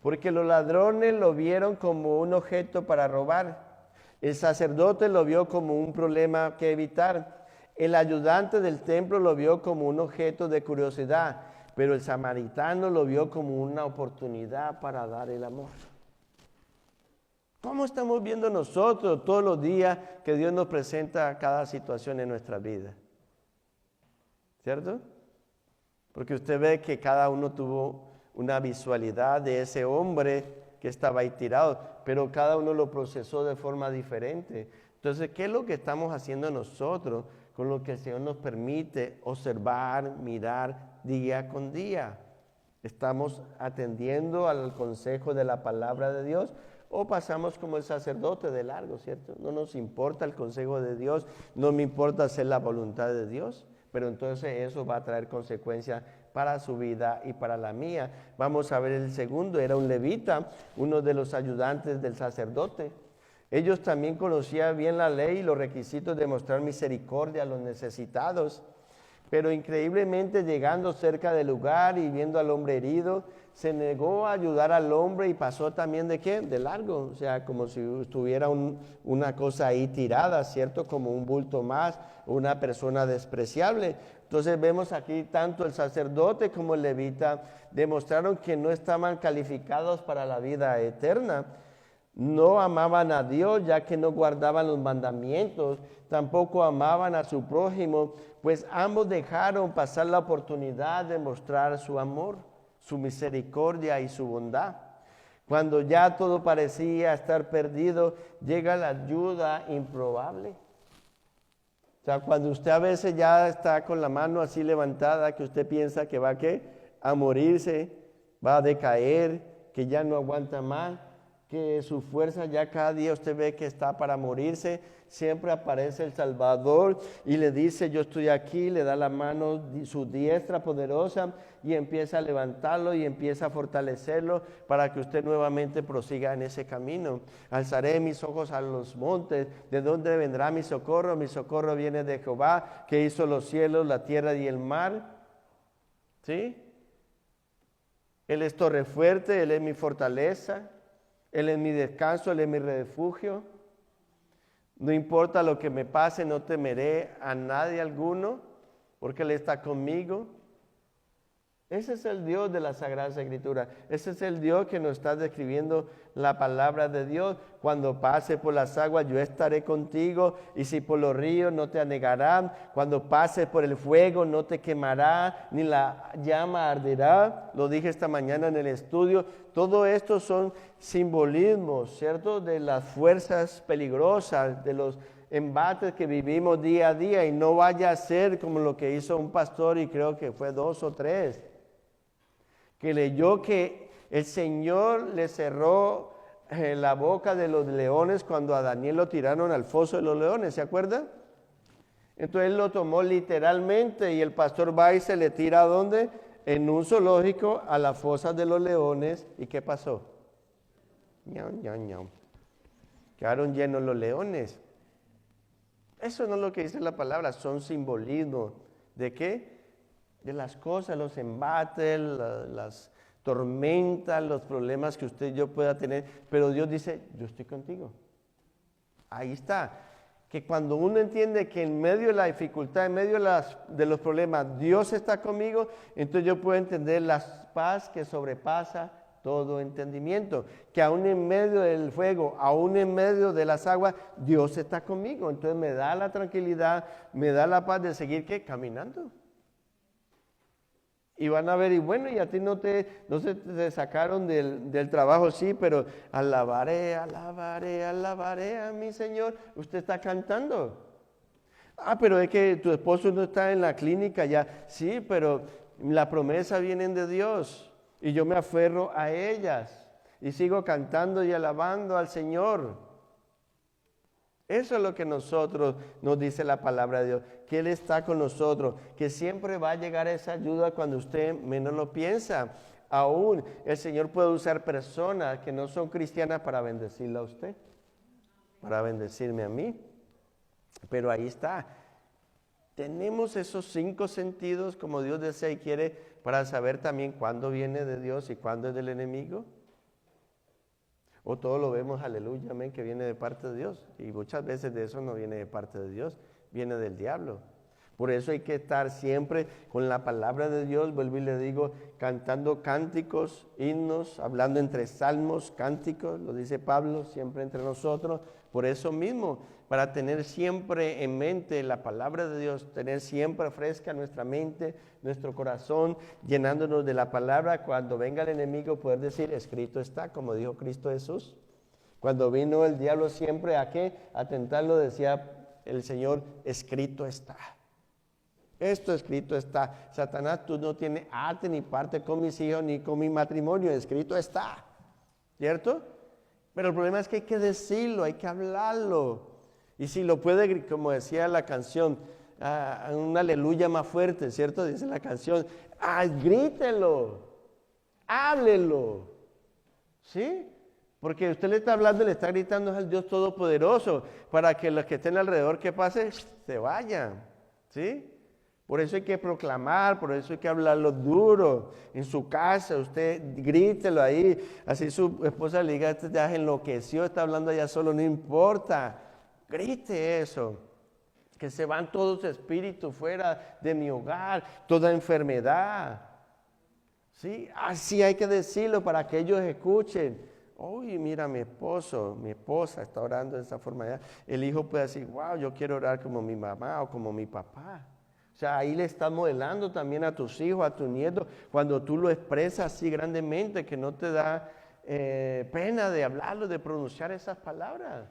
Porque los ladrones lo vieron como un objeto para robar. El sacerdote lo vio como un problema que evitar. El ayudante del templo lo vio como un objeto de curiosidad. Pero el samaritano lo vio como una oportunidad para dar el amor. ¿Cómo estamos viendo nosotros todos los días que Dios nos presenta cada situación en nuestra vida? ¿Cierto? Porque usted ve que cada uno tuvo una visualidad de ese hombre que estaba ahí tirado, pero cada uno lo procesó de forma diferente. Entonces, ¿qué es lo que estamos haciendo nosotros con lo que el Señor nos permite observar, mirar día con día? ¿Estamos atendiendo al consejo de la palabra de Dios o pasamos como el sacerdote de largo, cierto? No nos importa el consejo de Dios, no me importa hacer la voluntad de Dios, pero entonces eso va a traer consecuencias para su vida y para la mía. Vamos a ver el segundo, era un levita, uno de los ayudantes del sacerdote. Ellos también conocían bien la ley y los requisitos de mostrar misericordia a los necesitados, pero increíblemente llegando cerca del lugar y viendo al hombre herido, se negó a ayudar al hombre y pasó también ¿de qué? De largo, o sea, como si estuviera una cosa ahí tirada, ¿cierto? Como un bulto más, una persona despreciable. Entonces vemos aquí tanto el sacerdote como el levita demostraron que no estaban calificados para la vida eterna. No amaban a Dios ya que no guardaban los mandamientos, tampoco amaban a su prójimo, pues ambos dejaron pasar la oportunidad de mostrar su amor, su misericordia y su bondad. Cuando ya todo parecía estar perdido, llega la ayuda improbable. O sea, cuando usted a veces ya está con la mano así levantada, que usted piensa que va a morirse, va a decaer, que ya no aguanta más, que su fuerza ya cada día usted ve que está para morirse, siempre aparece el Salvador y le dice, yo estoy aquí, le da la mano, su diestra poderosa y empieza a levantarlo y empieza a fortalecerlo para que usted nuevamente prosiga en ese camino. Alzaré mis ojos a los montes, ¿de dónde vendrá mi socorro? Mi socorro viene de Jehová, que hizo los cielos, la tierra y el mar. ¿Sí? Él es torre fuerte, Él es mi fortaleza. Él es mi descanso, Él es mi refugio. No importa lo que me pase, no temeré a nadie alguno, porque Él está conmigo. Ese es el Dios de la Sagrada Escritura. Ese es el Dios que nos está describiendo la palabra de Dios. Cuando pase por las aguas, yo estaré contigo. Y si por los ríos, no te anegarán. Cuando pases por el fuego, no te quemará, ni la llama arderá. Lo dije esta mañana en el estudio. Todo esto son simbolismos, ¿cierto? De las fuerzas peligrosas, de los embates que vivimos día a día. Y no vaya a ser como lo que hizo un pastor, y creo que fue 2 o 3, que leyó que el Señor le cerró la boca de los leones cuando a Daniel lo tiraron al foso de los leones, ¿se acuerda? Entonces él lo tomó literalmente y el pastor va y se le tira ¿a dónde? En un zoológico a la fosa de los leones. ¿Y qué pasó? Ñau, ñau, ñau. Quedaron llenos los leones. Eso no es lo que dice la palabra, son simbolismos. ¿De qué? De las cosas, los embates, las tormentas, los problemas que usted y yo pueda tener. Pero Dios dice, yo estoy contigo. Ahí está. Que cuando uno entiende que en medio de la dificultad, en medio de los problemas, Dios está conmigo, entonces yo puedo entender la paz que sobrepasa todo entendimiento. Que aún en medio del fuego, aún en medio de las aguas, Dios está conmigo. Entonces me da la tranquilidad, me da la paz de seguir, ¿qué? Caminando. Y van a ver, y bueno, y a ti no se te sacaron del trabajo, sí, pero alabaré, alabaré, alabaré a mi Señor. Usted está cantando. Ah, pero es que tu esposo no está en la clínica ya. Sí, pero la promesa viene de Dios y yo me aferro a ellas y sigo cantando y alabando al Señor. Eso es lo que nos dice la palabra de Dios, que Él está con nosotros, que siempre va a llegar esa ayuda cuando usted menos lo piensa. Aún el Señor puede usar personas que no son cristianas para bendecirla a usted, para bendecirme a mí. Pero ahí está. Tenemos esos 5 sentidos como Dios desea y quiere para saber también cuándo viene de Dios y cuándo es del enemigo. O todo lo vemos, aleluya, amén, que viene de parte de Dios. Y muchas veces de eso no viene de parte de Dios, viene del diablo. Por eso hay que estar siempre con la palabra de Dios, vuelvo y le digo, cantando cánticos, himnos, hablando entre salmos, cánticos, lo dice Pablo, siempre entre nosotros. Por eso mismo, para tener siempre en mente la palabra de Dios, tener siempre fresca nuestra mente, nuestro corazón, llenándonos de la palabra, cuando venga el enemigo poder decir, escrito está, como dijo Cristo Jesús. Cuando vino el diablo siempre, ¿a qué? A tentarlo, decía el Señor, escrito está. Esto escrito está. Satanás, tú no tienes arte ni parte con mis hijos ni con mi matrimonio, escrito está. ¿Cierto? Pero el problema es que hay que decirlo, hay que hablarlo. Y si lo puede, como decía la canción, un aleluya más fuerte, ¿cierto? Dice la canción, grítelo, háblelo. ¿Sí? Porque usted le está hablando y le está gritando al Dios Todopoderoso para que los que estén alrededor, ¿qué pase? Se vayan. ¿Sí? Por eso hay que proclamar, por eso hay que hablarlo duro. En su casa, usted grítelo ahí. Así su esposa le diga, este ya enloqueció, está hablando allá solo, no importa. Grite eso. Que se van todos espíritus fuera de mi hogar, toda enfermedad. ¿Sí? Así hay que decirlo para que ellos escuchen. Uy, mira, mi esposa está orando de esa forma. El hijo puede decir, wow, yo quiero orar como mi mamá o como mi papá. O sea, ahí le estás modelando también a tus hijos, a tus nietos, cuando tú lo expresas así grandemente, que no te da pena de hablarlo, de pronunciar esas palabras,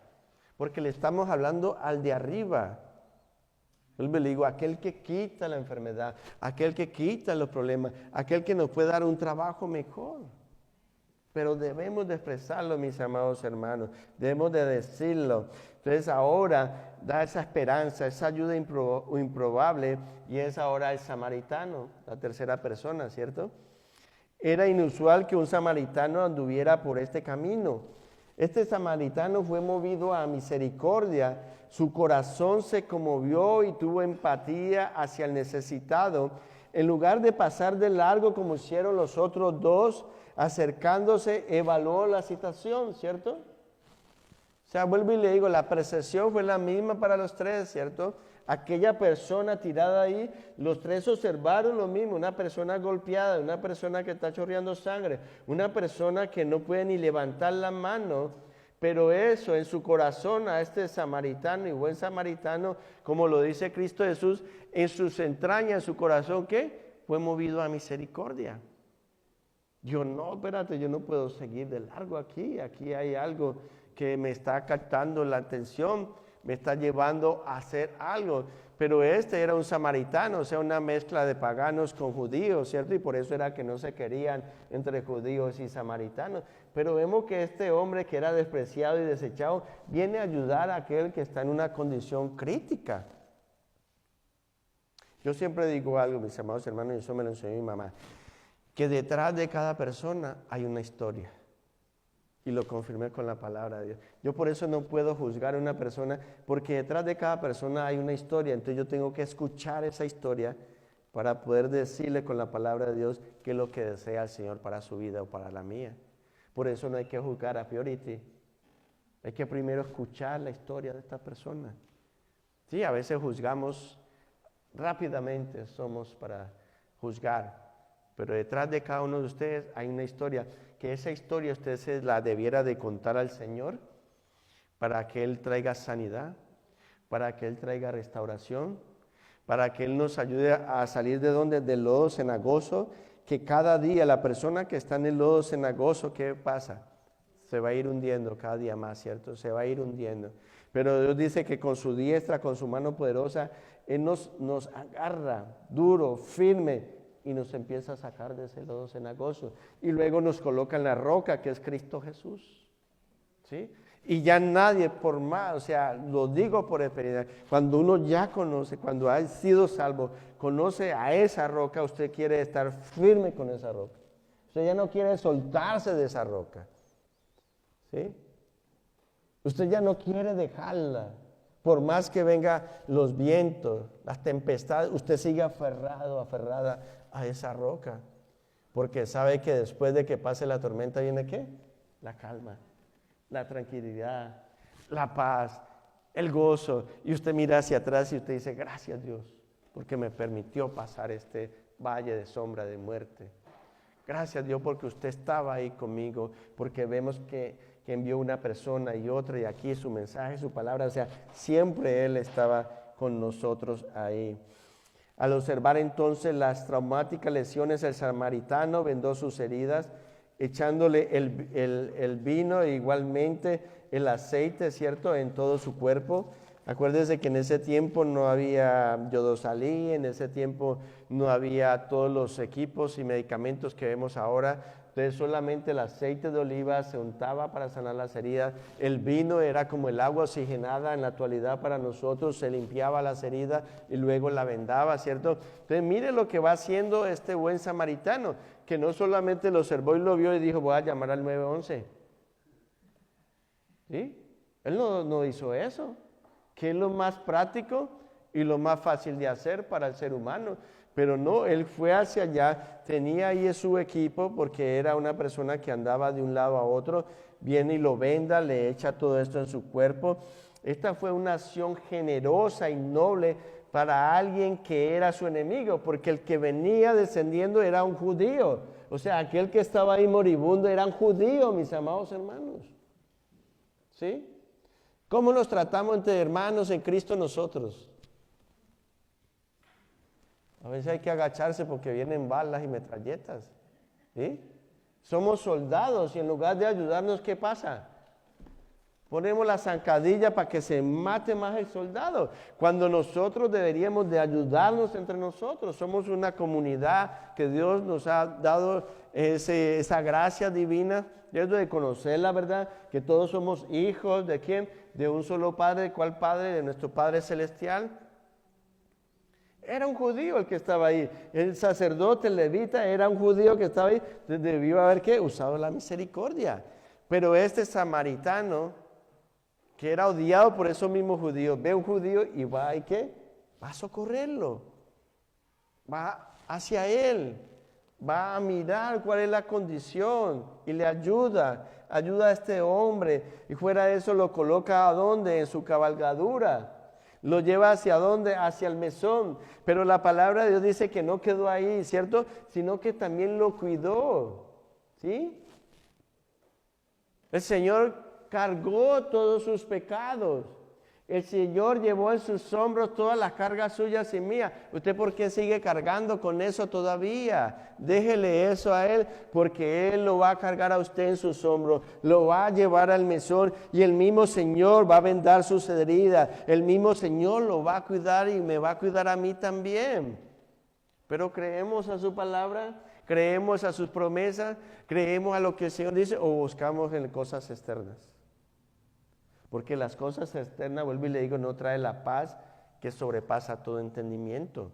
porque le estamos hablando al de arriba. Yo le digo, aquel que quita la enfermedad, aquel que quita los problemas, aquel que nos puede dar un trabajo mejor. Pero debemos de expresarlo, mis amados hermanos, debemos de decirlo. Entonces ahora da esa esperanza, esa ayuda improbable, y es ahora el samaritano, la tercera persona, ¿cierto? Era inusual que un samaritano anduviera por este camino. Este samaritano fue movido a misericordia, su corazón se conmovió y tuvo empatía hacia el necesitado. En lugar de pasar de largo como hicieron los otros dos, acercándose, evaluó la situación, ¿cierto? O sea, vuelvo y le digo, la percepción fue la misma para los tres, ¿cierto? Aquella persona tirada ahí, los tres observaron lo mismo, una persona golpeada, una persona que está chorreando sangre, una persona que no puede ni levantar la mano, pero eso en su corazón a este samaritano y buen samaritano, como lo dice Cristo Jesús, en sus entrañas, en su corazón, ¿qué? Fue movido a misericordia. Yo no, espérate, yo no puedo seguir de largo aquí hay algo que me está captando la atención, me está llevando a hacer algo. Pero este era un samaritano, o sea, una mezcla de paganos con judíos, ¿cierto? Y por eso era que no se querían entre judíos y samaritanos. Pero vemos que este hombre que era despreciado y desechado, viene a ayudar a aquel que está en una condición crítica. Yo siempre digo algo, mis amados hermanos, y eso me lo enseñó mi mamá, que detrás de cada persona hay una historia. Y lo confirmé con la palabra de Dios. Yo por eso no puedo juzgar a una persona, porque detrás de cada persona hay una historia. Entonces yo tengo que escuchar esa historia para poder decirle con la palabra de Dios qué es lo que desea el Señor para su vida o para la mía. Por eso no hay que juzgar a priori. Hay que primero escuchar la historia de esta persona. Sí, a veces juzgamos rápidamente, somos para juzgar. Pero detrás de cada uno de ustedes hay una historia, que esa historia usted se la debiera de contar al Señor para que Él traiga sanidad, para que Él traiga restauración, para que Él nos ayude a salir de donde, del lodo cenagoso, que cada día la persona que está en el lodo cenagoso, ¿qué pasa? Se va a ir hundiendo cada día más, ¿cierto? Se va a ir hundiendo. Pero Dios dice que con su diestra, con su mano poderosa, Él nos agarra duro, firme, y nos empieza a sacar de ese lodo cenagoso. Y luego nos coloca en la roca, que es Cristo Jesús. ¿Sí? Y ya nadie por más, o sea, lo digo por experiencia, cuando uno ya conoce, cuando ha sido salvo, conoce a esa roca, usted quiere estar firme con esa roca. Usted ya no quiere soltarse de esa roca. ¿Sí? Usted ya no quiere dejarla. Por más que vengan los vientos, las tempestades, usted sigue aferrado, aferrada a esa roca. Porque sabe que después de que pase la tormenta viene ¿qué? La calma, la tranquilidad, la paz, el gozo. Y usted mira hacia atrás y usted dice, gracias Dios, porque me permitió pasar este valle de sombra de muerte. Gracias Dios porque usted estaba ahí conmigo, porque vemos que envió una persona y otra, y aquí su mensaje, su palabra, o sea, siempre Él estaba con nosotros ahí. Al observar entonces las traumáticas lesiones, el samaritano vendó sus heridas, echándole el vino e igualmente el aceite, ¿cierto?, en todo su cuerpo. Acuérdense que en ese tiempo no había yodosalí, en ese tiempo no había todos los equipos y medicamentos que vemos ahora. Entonces solamente el aceite de oliva se untaba para sanar las heridas. El vino era como el agua oxigenada en la actualidad para nosotros, se limpiaba las heridas y luego la vendaba, ¿cierto? Entonces mire lo que va haciendo este buen samaritano, que no solamente lo observó y lo vio y dijo, voy a llamar al 911. ¿Sí? Él no hizo eso, que es lo más práctico y lo más fácil de hacer para el ser humano. Pero no, él fue hacia allá, tenía ahí su equipo porque era una persona que andaba de un lado a otro, viene y lo venda, le echa todo esto en su cuerpo. Esta fue una acción generosa y noble para alguien que era su enemigo, porque el que venía descendiendo era un judío. O sea, aquel que estaba ahí moribundo era un judío, mis amados hermanos. ¿Sí? ¿Cómo nos tratamos entre hermanos en Cristo nosotros? A veces hay que agacharse porque vienen balas y metralletas. ¿Sí? Somos soldados y en lugar de ayudarnos, ¿qué pasa? Ponemos la zancadilla para que se mate más el soldado. Cuando nosotros deberíamos de ayudarnos entre nosotros. Somos una comunidad que Dios nos ha dado esa gracia divina. De conocer la verdad, que todos somos hijos de ¿quién? De un solo Padre. ¿Cuál Padre? De nuestro Padre Celestial. Era un judío el que estaba ahí. El sacerdote, el levita, era un judío que estaba ahí. Debió haber ¿qué? Usado la misericordia. Pero este samaritano, que era odiado por esos mismos judíos, ve a un judío y va ¿y qué? Va a socorrerlo. Va hacia él. Va a mirar cuál es la condición y le ayuda a este hombre. Y fuera de eso lo coloca ¿a dónde? En su cabalgadura. Lo lleva ¿hacia dónde? Hacia el mesón. Pero la palabra de Dios dice que no quedó ahí, ¿cierto? Sino que también lo cuidó. ¿Sí? El Señor cargó todos sus pecados. El Señor llevó en sus hombros todas las cargas suyas y mías. ¿Usted por qué sigue cargando con eso todavía? Déjele eso a Él, porque Él lo va a cargar a usted en sus hombros, lo va a llevar al mesón y el mismo Señor va a vendar sus heridas. El mismo Señor lo va a cuidar y me va a cuidar a mí también. Pero creemos a su palabra, creemos a sus promesas, creemos a lo que el Señor dice o buscamos en cosas externas. Porque las cosas externas, vuelvo y le digo, no trae la paz que sobrepasa todo entendimiento.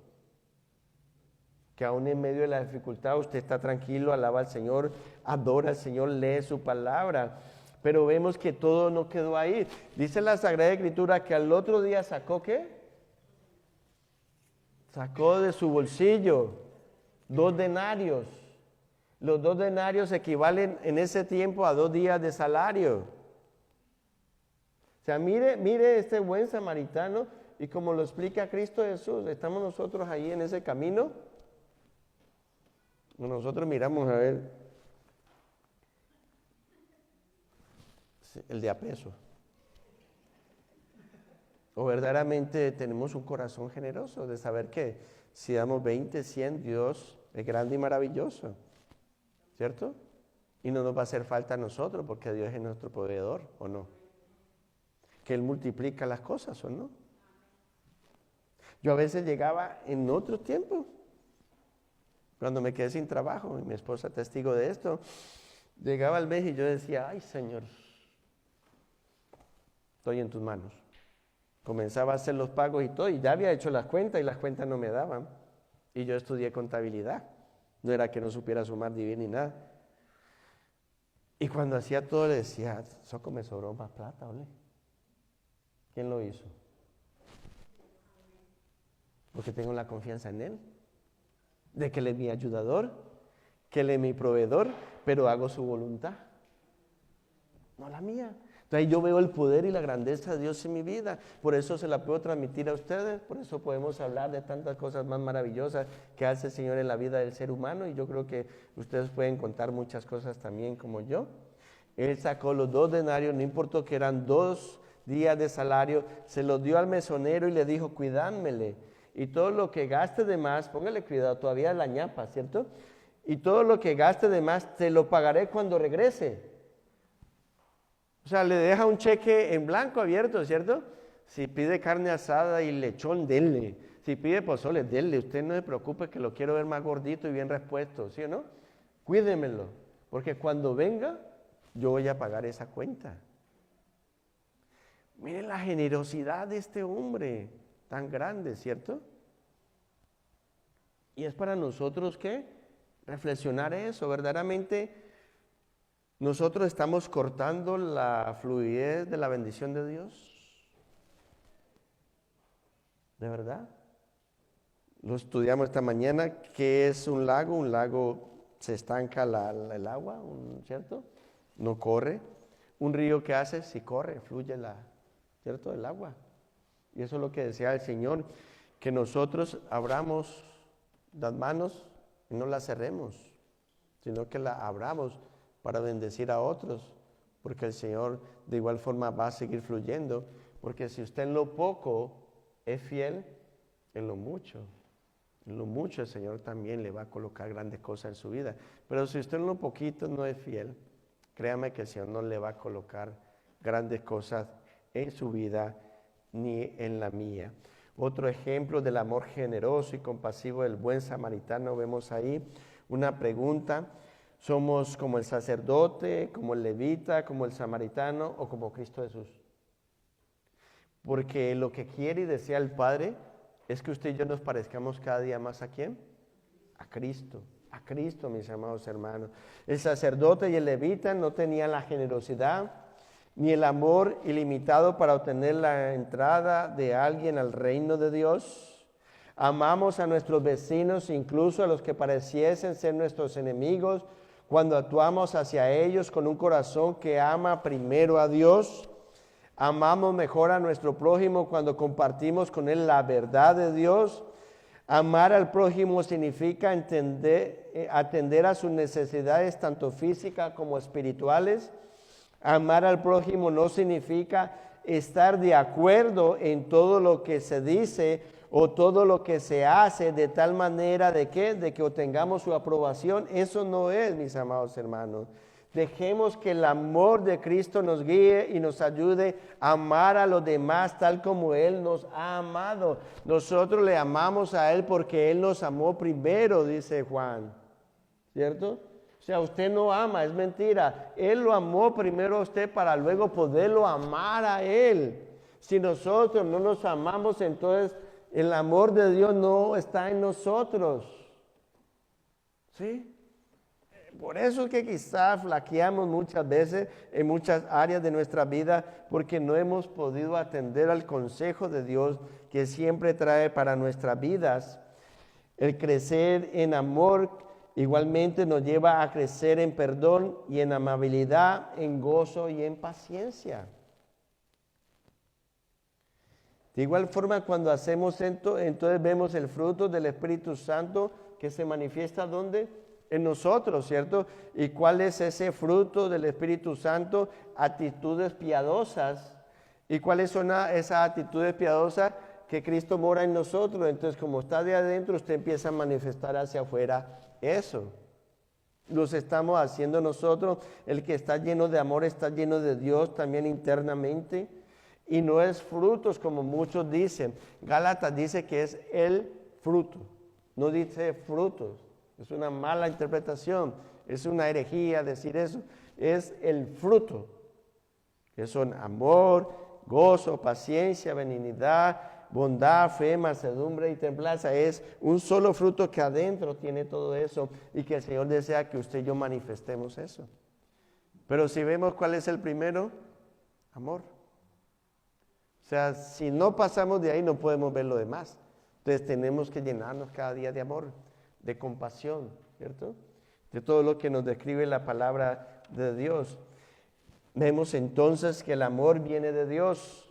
Que aún en medio de la dificultad usted está tranquilo, alaba al Señor, adora al Señor, lee su palabra. Pero vemos que todo no quedó ahí. Dice la Sagrada Escritura que al otro día sacó ¿qué? Sacó de su bolsillo 2 denarios. Los 2 denarios equivalen en ese tiempo a 2 días de salario. O sea, mire este buen samaritano y como lo explica Cristo Jesús, estamos nosotros ahí en ese camino. Nosotros miramos a ver el de a peso. O verdaderamente tenemos un corazón generoso de saber que si damos 20, 100, Dios es grande y maravilloso, ¿cierto? Y no nos va a hacer falta a nosotros porque Dios es nuestro proveedor, ¿o no? Que Él multiplica las cosas, ¿o no? Yo a veces llegaba en otros tiempos, cuando me quedé sin trabajo, y mi esposa testigo de esto, llegaba al mes y yo decía, ay Señor, estoy en tus manos. Comenzaba a hacer los pagos y todo, y ya había hecho las cuentas y las cuentas no me daban. Y yo estudié contabilidad, no era que no supiera sumar, dividir ni nada. Y cuando hacía todo le decía, Soco, me sobró más plata, ¿ole? ¿Quién lo hizo? Porque tengo la confianza en Él, de que Él es mi ayudador, que Él es mi proveedor, pero hago su voluntad, no la mía. Entonces yo veo el poder y la grandeza de Dios en mi vida, por eso se la puedo transmitir a ustedes, por eso podemos hablar de tantas cosas más maravillosas que hace el Señor en la vida del ser humano, y yo creo que ustedes pueden contar muchas cosas también como yo. Él sacó los 2 denarios, no importó que eran 2 días de salario, se los dio al mesonero y le dijo, cuidádmele, y todo lo que gaste de más, póngale cuidado, todavía es la ñapa, ¿cierto? Y todo lo que gaste de más, te lo pagaré cuando regrese. O sea, le deja un cheque en blanco abierto, ¿cierto? Si pide carne asada y lechón, denle. Si pide pozole, denle. Usted no se preocupe que lo quiero ver más gordito y bien repuesto, ¿sí o no? Cuídemelo, porque cuando venga, yo voy a pagar esa cuenta. Miren la generosidad de este hombre, tan grande, ¿cierto? Y es para nosotros, ¿qué? Reflexionar eso, verdaderamente. ¿Nosotros estamos cortando la fluidez de la bendición de Dios? ¿De verdad? Lo estudiamos esta mañana. ¿Qué es un lago? Un lago se estanca el agua, ¿cierto? No corre. Un río, ¿qué hace? Si corre, fluye ¿cierto? El agua. Y eso es lo que decía el Señor, que nosotros abramos las manos y no las cerremos, sino que las abramos para bendecir a otros, porque el Señor de igual forma va a seguir fluyendo, porque si usted en lo poco es fiel, en lo mucho el Señor también le va a colocar grandes cosas en su vida. Pero si usted en lo poquito no es fiel, créame que el Señor no le va a colocar grandes cosas en su vida ni en la mía. Otro ejemplo del amor generoso y compasivo del buen samaritano, vemos ahí una pregunta: ¿somos como el sacerdote, como el levita, como el samaritano o como Cristo Jesús? Porque lo que quiere y desea el Padre es que usted y yo nos parezcamos cada día más ¿a quién? A Cristo, mis amados hermanos. El sacerdote y el levita no tenían la generosidad ni el amor ilimitado para obtener la entrada de alguien al reino de Dios. Amamos a nuestros vecinos, incluso a los que pareciesen ser nuestros enemigos, cuando actuamos hacia ellos con un corazón que ama primero a Dios. Amamos mejor a nuestro prójimo cuando compartimos con él la verdad de Dios. Amar al prójimo significa atender a sus necesidades tanto físicas como espirituales. Amar al prójimo no significa estar de acuerdo en todo lo que se dice o todo lo que se hace de tal manera de que obtengamos su aprobación. Eso no es, mis amados hermanos. Dejemos que el amor de Cristo nos guíe y nos ayude a amar a los demás tal como Él nos ha amado. Nosotros le amamos a Él porque Él nos amó primero, dice Juan, ¿cierto? O sea, usted no ama, es mentira. Él lo amó primero a usted para luego poderlo amar a Él. Si nosotros no nos amamos, entonces el amor de Dios no está en nosotros. ¿Sí? Por eso es que quizás flaqueamos muchas veces en muchas áreas de nuestra vida, porque no hemos podido atender al consejo de Dios que siempre trae para nuestras vidas. El crecer en amor igualmente nos lleva a crecer en perdón y en amabilidad, en gozo y en paciencia. De igual forma, cuando hacemos esto, entonces vemos el fruto del Espíritu Santo que se manifiesta ¿dónde? En nosotros, ¿cierto? ¿Y cuál es ese fruto del Espíritu Santo? Actitudes piadosas ¿Y cuáles son esas actitudes piadosas? Que Cristo mora en nosotros. Entonces, como está de adentro, usted empieza a manifestar hacia afuera eso. Los estamos haciendo nosotros. El que está lleno de amor está lleno de Dios también internamente. Y no es frutos como muchos dicen. Gálatas dice que es el fruto. No dice frutos. Es una mala interpretación. Es una herejía decir eso. Es el fruto. Que son amor, gozo, paciencia, benignidad, bondad, fe, mansedumbre y templanza. Es un solo fruto que adentro tiene todo eso y que el Señor desea que usted y yo manifestemos eso. Pero si vemos cuál es el primero, amor. O sea, si no pasamos de ahí no podemos ver lo demás. Entonces tenemos que llenarnos cada día de amor, de compasión, ¿cierto? De todo lo que nos describe la palabra de Dios. Vemos entonces que el amor viene de Dios.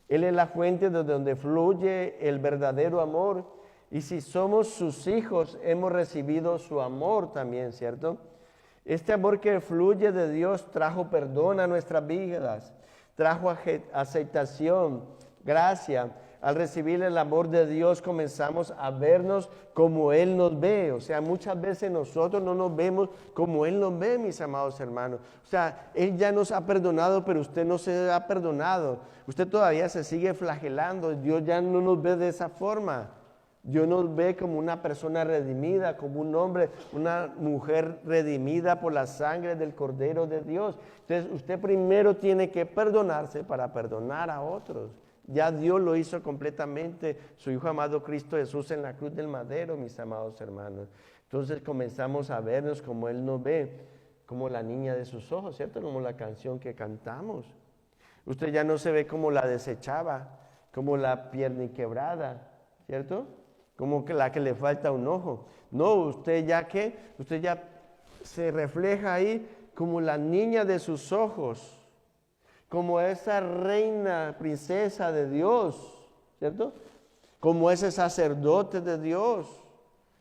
Él es la fuente de donde fluye el verdadero amor. Y si somos sus hijos, hemos recibido su amor también, ¿cierto? Este amor que fluye de Dios trajo perdón a nuestras vidas, trajo aceptación, gracia. Al recibir el amor de Dios comenzamos a vernos como Él nos ve. O sea, muchas veces nosotros no nos vemos como Él nos ve, mis amados hermanos. O sea, Él ya nos ha perdonado, pero usted no se ha perdonado. Usted todavía se sigue flagelando. Dios ya no nos ve de esa forma. Dios nos ve como una persona redimida, como un hombre, una mujer redimida por la sangre del Cordero de Dios. Entonces, usted primero tiene que perdonarse para perdonar a otros. Ya Dios lo hizo completamente, su Hijo amado Cristo Jesús en la cruz del madero, mis amados hermanos. Entonces comenzamos a vernos como Él nos ve, como la niña de sus ojos, ¿cierto? Como la canción que cantamos. Usted ya no se ve como la desechaba, como la pierna quebrada, ¿cierto? Como que la que le falta un ojo. No, usted ya se refleja ahí como la niña de sus ojos, como esa reina, princesa de Dios, ¿cierto? Como ese sacerdote de Dios,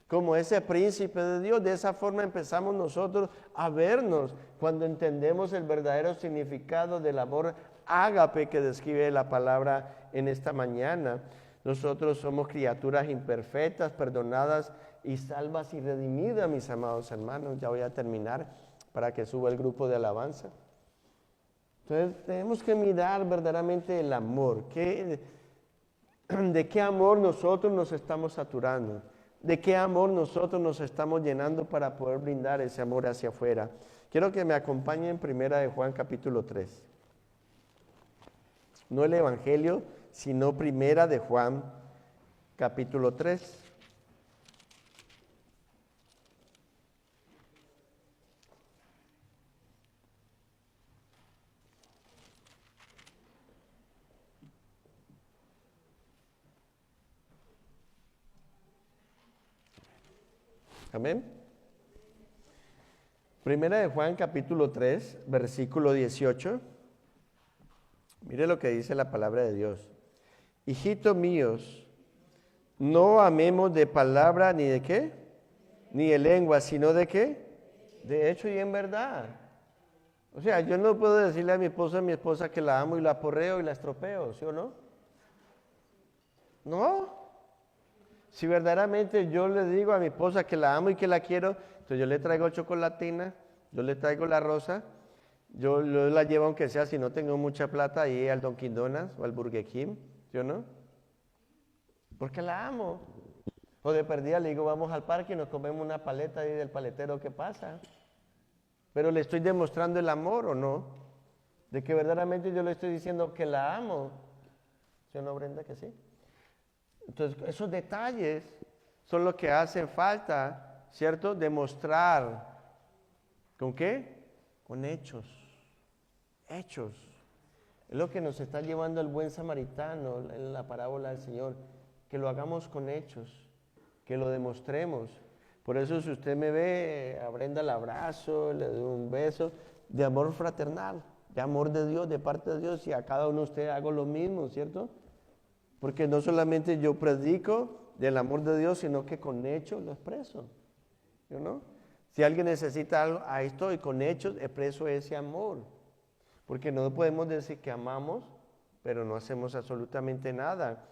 como ese príncipe de Dios. De esa forma empezamos nosotros a vernos cuando entendemos el verdadero significado del amor ágape que describe la palabra en esta mañana. Nosotros somos criaturas imperfectas, perdonadas y salvas y redimidas, mis amados hermanos. Ya voy a terminar para que suba el grupo de alabanza. Entonces tenemos que mirar verdaderamente el amor. ¿De qué amor nosotros nos estamos saturando? ¿De qué amor nosotros nos estamos llenando para poder brindar ese amor hacia afuera? Quiero que me acompañen en Primera de Juan capítulo 3. No el Evangelio, sino Primera de Juan capítulo 3. Amén. Primera de Juan capítulo 3, versículo 18. Mire lo que dice la palabra de Dios. Hijitos míos, no amemos de palabra ni de qué, ni de lengua, sino de qué, de hecho y en verdad. O sea, yo no puedo decirle a mi esposa que la amo y la aporreo y la estropeo, ¿sí o no? No. Si verdaderamente yo le digo a mi esposa que la amo y que la quiero, entonces yo le traigo chocolatina, yo le traigo la rosa, yo la llevo aunque sea si no tengo mucha plata ahí al Dunkin' Donuts o al Burger King, ¿sí o no? Porque la amo. O de perdida le digo, vamos al parque y nos comemos una paleta ahí del paletero, ¿qué pasa? Pero le estoy demostrando el amor o no, de que verdaderamente yo le estoy diciendo que la amo. ¿Sí o no, Brenda, que sí? Entonces, esos detalles son los que hacen falta, ¿cierto? Demostrar. ¿Con qué? Con hechos. Hechos. Es lo que nos está llevando el buen samaritano en la parábola del Señor. Que lo hagamos con hechos. Que lo demostremos. Por eso si usted me ve, a Brenda el abrazo, le doy un beso de amor fraternal, de amor de Dios, de parte de Dios. Y a cada uno de ustedes hago lo mismo, ¿cierto? Porque no solamente yo predico del amor de Dios, sino que con hechos lo expreso. ¿Sí o no? Si alguien necesita algo, ahí estoy, con hechos expreso ese amor. Porque no podemos decir que amamos pero no hacemos absolutamente nada.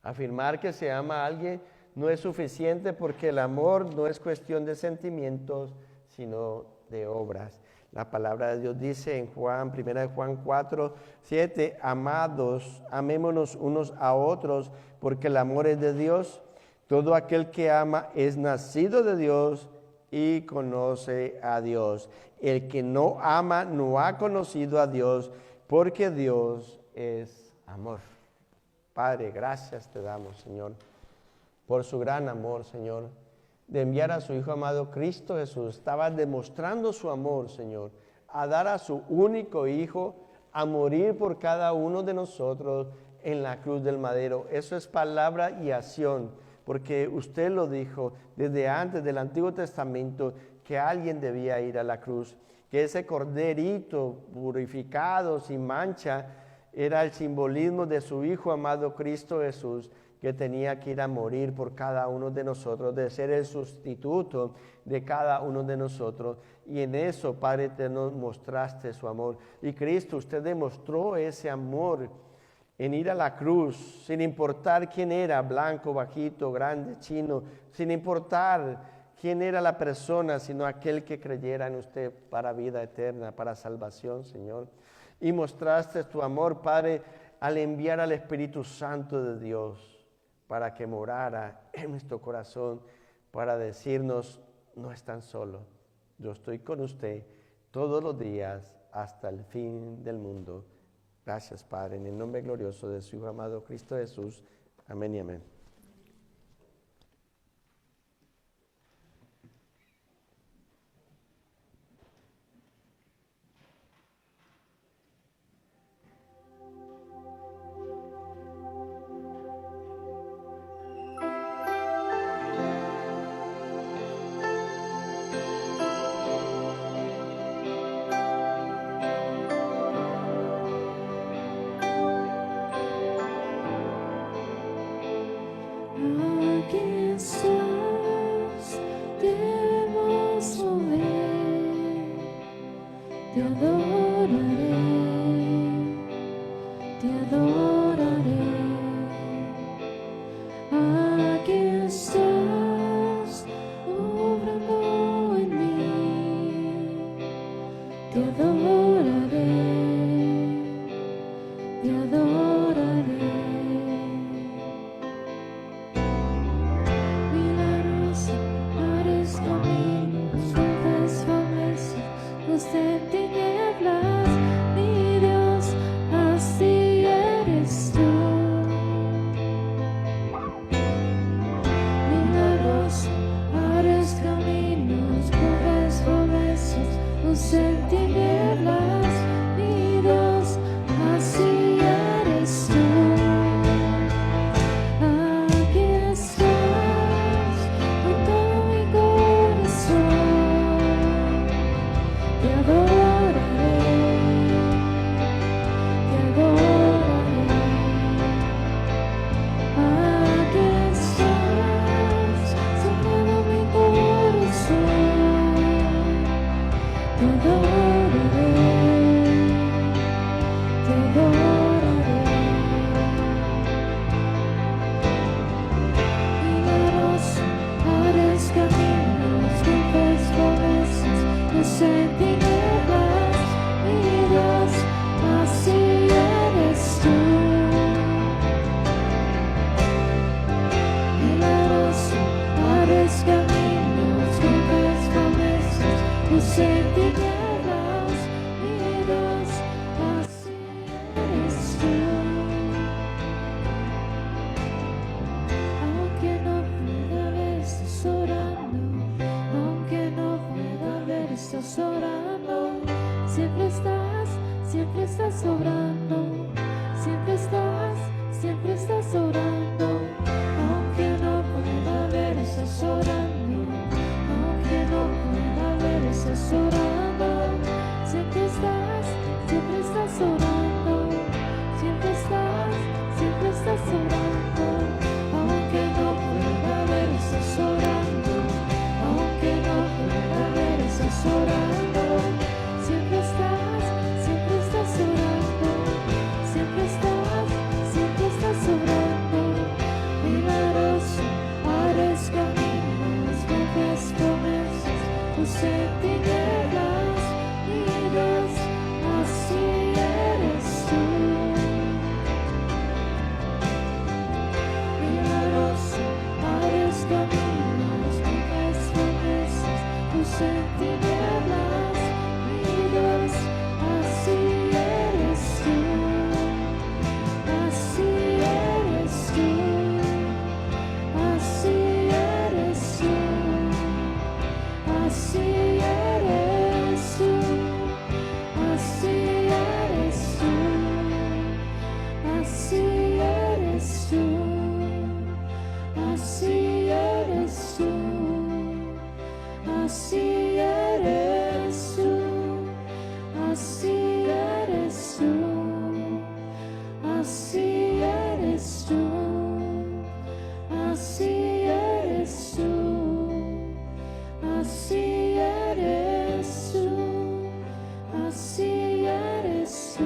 Afirmar que se ama a alguien no es suficiente porque el amor no es cuestión de sentimientos, sino de obras. La palabra de Dios dice en Juan, 1 Juan 4, 7, amados, amémonos unos a otros, porque el amor es de Dios. Todo aquel que ama es nacido de Dios y conoce a Dios. El que no ama no ha conocido a Dios, porque Dios es amor. Padre, gracias te damos, Señor, por su gran amor, Señor, de enviar a su Hijo amado Cristo Jesús. Estaba demostrando su amor, Señor, a dar a su único Hijo a morir por cada uno de nosotros en la cruz del madero. Eso es palabra y acción, porque usted lo dijo desde antes del Antiguo Testamento, que alguien debía ir a la cruz, que ese corderito purificado, sin mancha, era el simbolismo de su Hijo amado Cristo Jesús, que tenía que ir a morir por cada uno de nosotros, de ser el sustituto de cada uno de nosotros. Y en eso, Padre eterno, mostraste su amor. Y Cristo, usted demostró ese amor en ir a la cruz, sin importar quién era, blanco, bajito, grande, chino, sin importar quién era la persona, sino aquel que creyera en usted para vida eterna, para salvación, Señor. Y mostraste tu amor, Padre, al enviar al Espíritu Santo de Dios para que morara en nuestro corazón, para decirnos, no están solos, yo estoy con usted todos los días hasta el fin del mundo. Gracias, Padre, en el nombre glorioso de su Hijo amado Cristo Jesús. Amén y amén. Aquí estás, debemos mover, te adoraré, te adoraré. Aquí estás, obrando en mí, te adoraré, te adoraré. De tinieblas, mi Dios, así eres tú. Milagros, abres caminos, moves promesas, luz en tinieblas, mi Dios, así eres tú. así eres tú, así eres tú, así eres tú, así eres tú, así eres tú, así eres tú, así eres tú, así eres tú.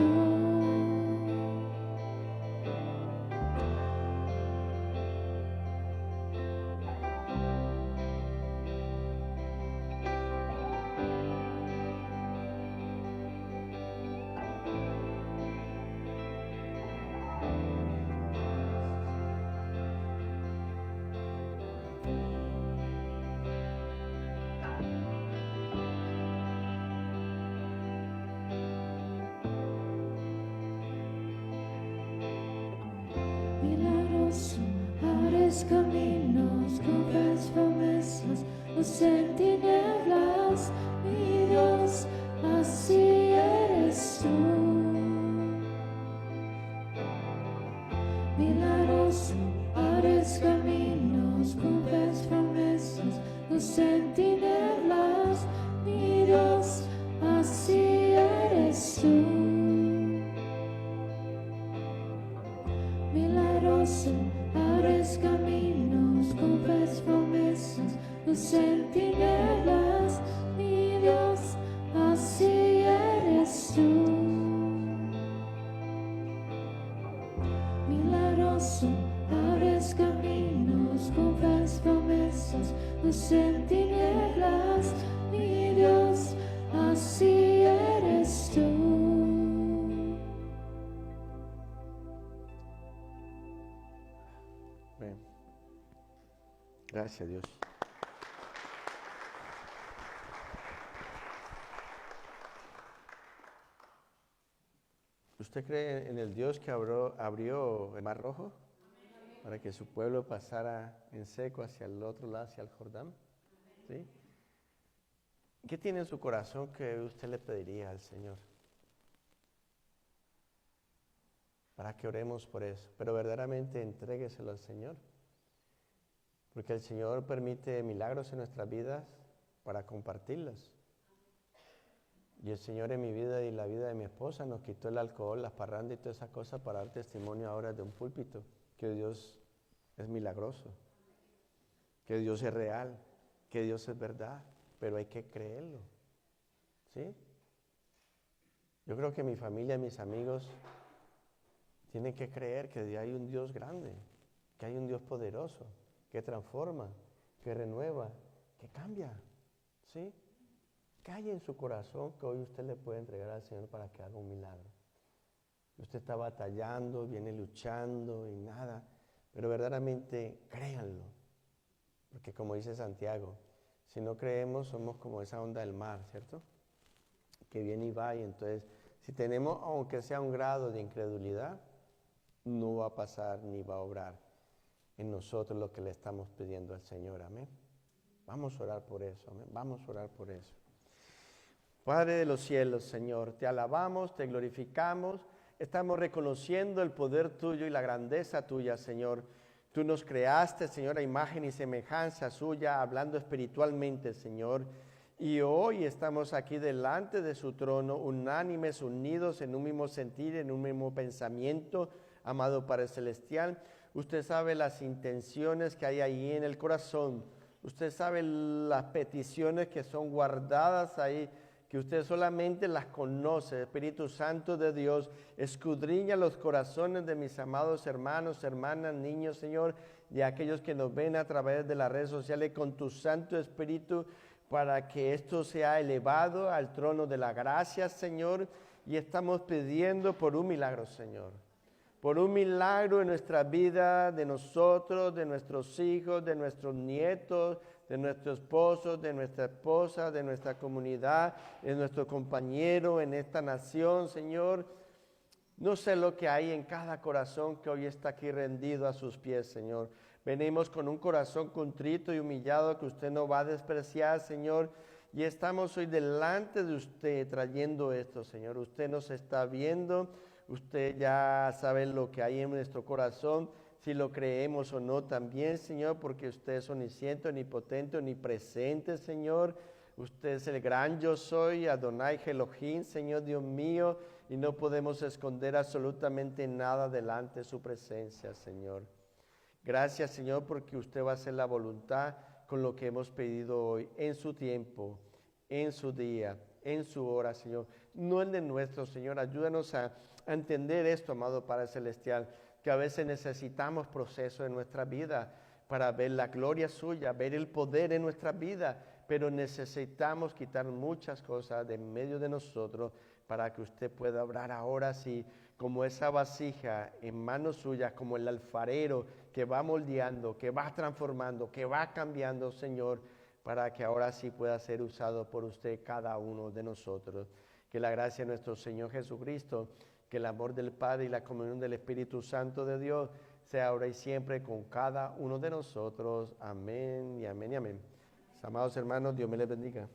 Milagroso, abres caminos, cumples promesas, luz en tinieblas, mi Dios, así eres tú. Milagroso, abres caminos, cumples promesas, luz en tinieblas, mi Dios, así eres tú. Milagroso, abres caminos, cumples promesas, luz en tinieblas, mi Dios, así eres tú. Milagroso, abres caminos, cumples promesas, luz en tinieblas, mi Dios, así eres tú. Amén. Gracias, Dios. ¿Usted cree en el Dios que abrió el Mar Rojo para que su pueblo pasara en seco hacia el otro lado, hacia el Jordán? ¿Sí? ¿Qué tiene en su corazón que usted le pediría al Señor? Para que oremos por eso, pero verdaderamente entrégueselo al Señor. Porque el Señor permite milagros en nuestras vidas para compartirlos. Y el Señor en mi vida y la vida de mi esposa nos quitó el alcohol, las parrandas y todas esas cosas para dar testimonio ahora de un púlpito, que Dios es milagroso, que Dios es real, que Dios es verdad, pero hay que creerlo. ¿Sí? Yo creo que mi familia y mis amigos tienen que creer que hay un Dios grande, que hay un Dios poderoso, que transforma, que renueva, que cambia. ¿Sí? ¿Qué hay en su corazón que hoy usted le puede entregar al Señor para que haga un milagro? Usted está batallando, viene luchando y nada, pero verdaderamente créanlo. Porque como dice Santiago, si no creemos somos como esa onda del mar, ¿cierto? Que viene y va, y entonces si tenemos aunque sea un grado de incredulidad, no va a pasar ni va a obrar en nosotros lo que le estamos pidiendo al Señor, amén. Vamos a orar por eso, amén. Vamos a orar por eso. Padre de los cielos, Señor, te alabamos, te glorificamos, estamos reconociendo el poder tuyo y la grandeza tuya, Señor. Tú nos creaste, Señor, a imagen y semejanza suya, hablando espiritualmente, Señor. Y hoy estamos aquí delante de su trono, unánimes, unidos en un mismo sentir, en un mismo pensamiento, amado Padre Celestial. Usted sabe las intenciones que hay ahí en el corazón. Usted sabe las peticiones que son guardadas ahí, que usted solamente las conoce. Espíritu Santo de Dios, escudriña los corazones de mis amados hermanos, hermanas, niños, Señor, y aquellos que nos ven a través de las redes sociales con tu Santo Espíritu, para que esto sea elevado al trono de la gracia, Señor, y estamos pidiendo por un milagro, Señor. Por un milagro en nuestra vida, de nosotros, de nuestros hijos, de nuestros nietos, de nuestro esposo, de nuestra esposa, de nuestra comunidad, de nuestro compañero en esta nación, Señor. No sé lo que hay en cada corazón que hoy está aquí rendido a sus pies, Señor. Venimos con un corazón contrito y humillado que usted no va a despreciar, Señor. Y estamos hoy delante de usted trayendo esto, Señor. Usted nos está viendo, Usted ya sabe lo que hay en nuestro corazón, si lo creemos o no también, Señor, porque usted es omnisciente, omnipotente, omnipresente, Señor. Usted es el gran yo soy, Adonai Elohim, Señor Dios mío, y no podemos esconder absolutamente nada delante de su presencia, Señor. Gracias, Señor, porque usted va a hacer la voluntad con lo que hemos pedido hoy, en su tiempo, en su día, en su hora, Señor. No el de nuestro, Señor. Ayúdanos a entender esto, amado Padre Celestial, que a veces necesitamos proceso en nuestra vida para ver la gloria suya, ver el poder en nuestra vida, pero necesitamos quitar muchas cosas de en medio de nosotros para que usted pueda obrar ahora sí, como esa vasija en manos suyas, como el alfarero que va moldeando, que va transformando, que va cambiando, Señor, para que ahora sí pueda ser usado por usted cada uno de nosotros. Que la gracia de nuestro Señor Jesucristo, que el amor del Padre y la comunión del Espíritu Santo de Dios sea ahora y siempre con cada uno de nosotros. Amén y amén y amén. Amados hermanos, Dios me les bendiga.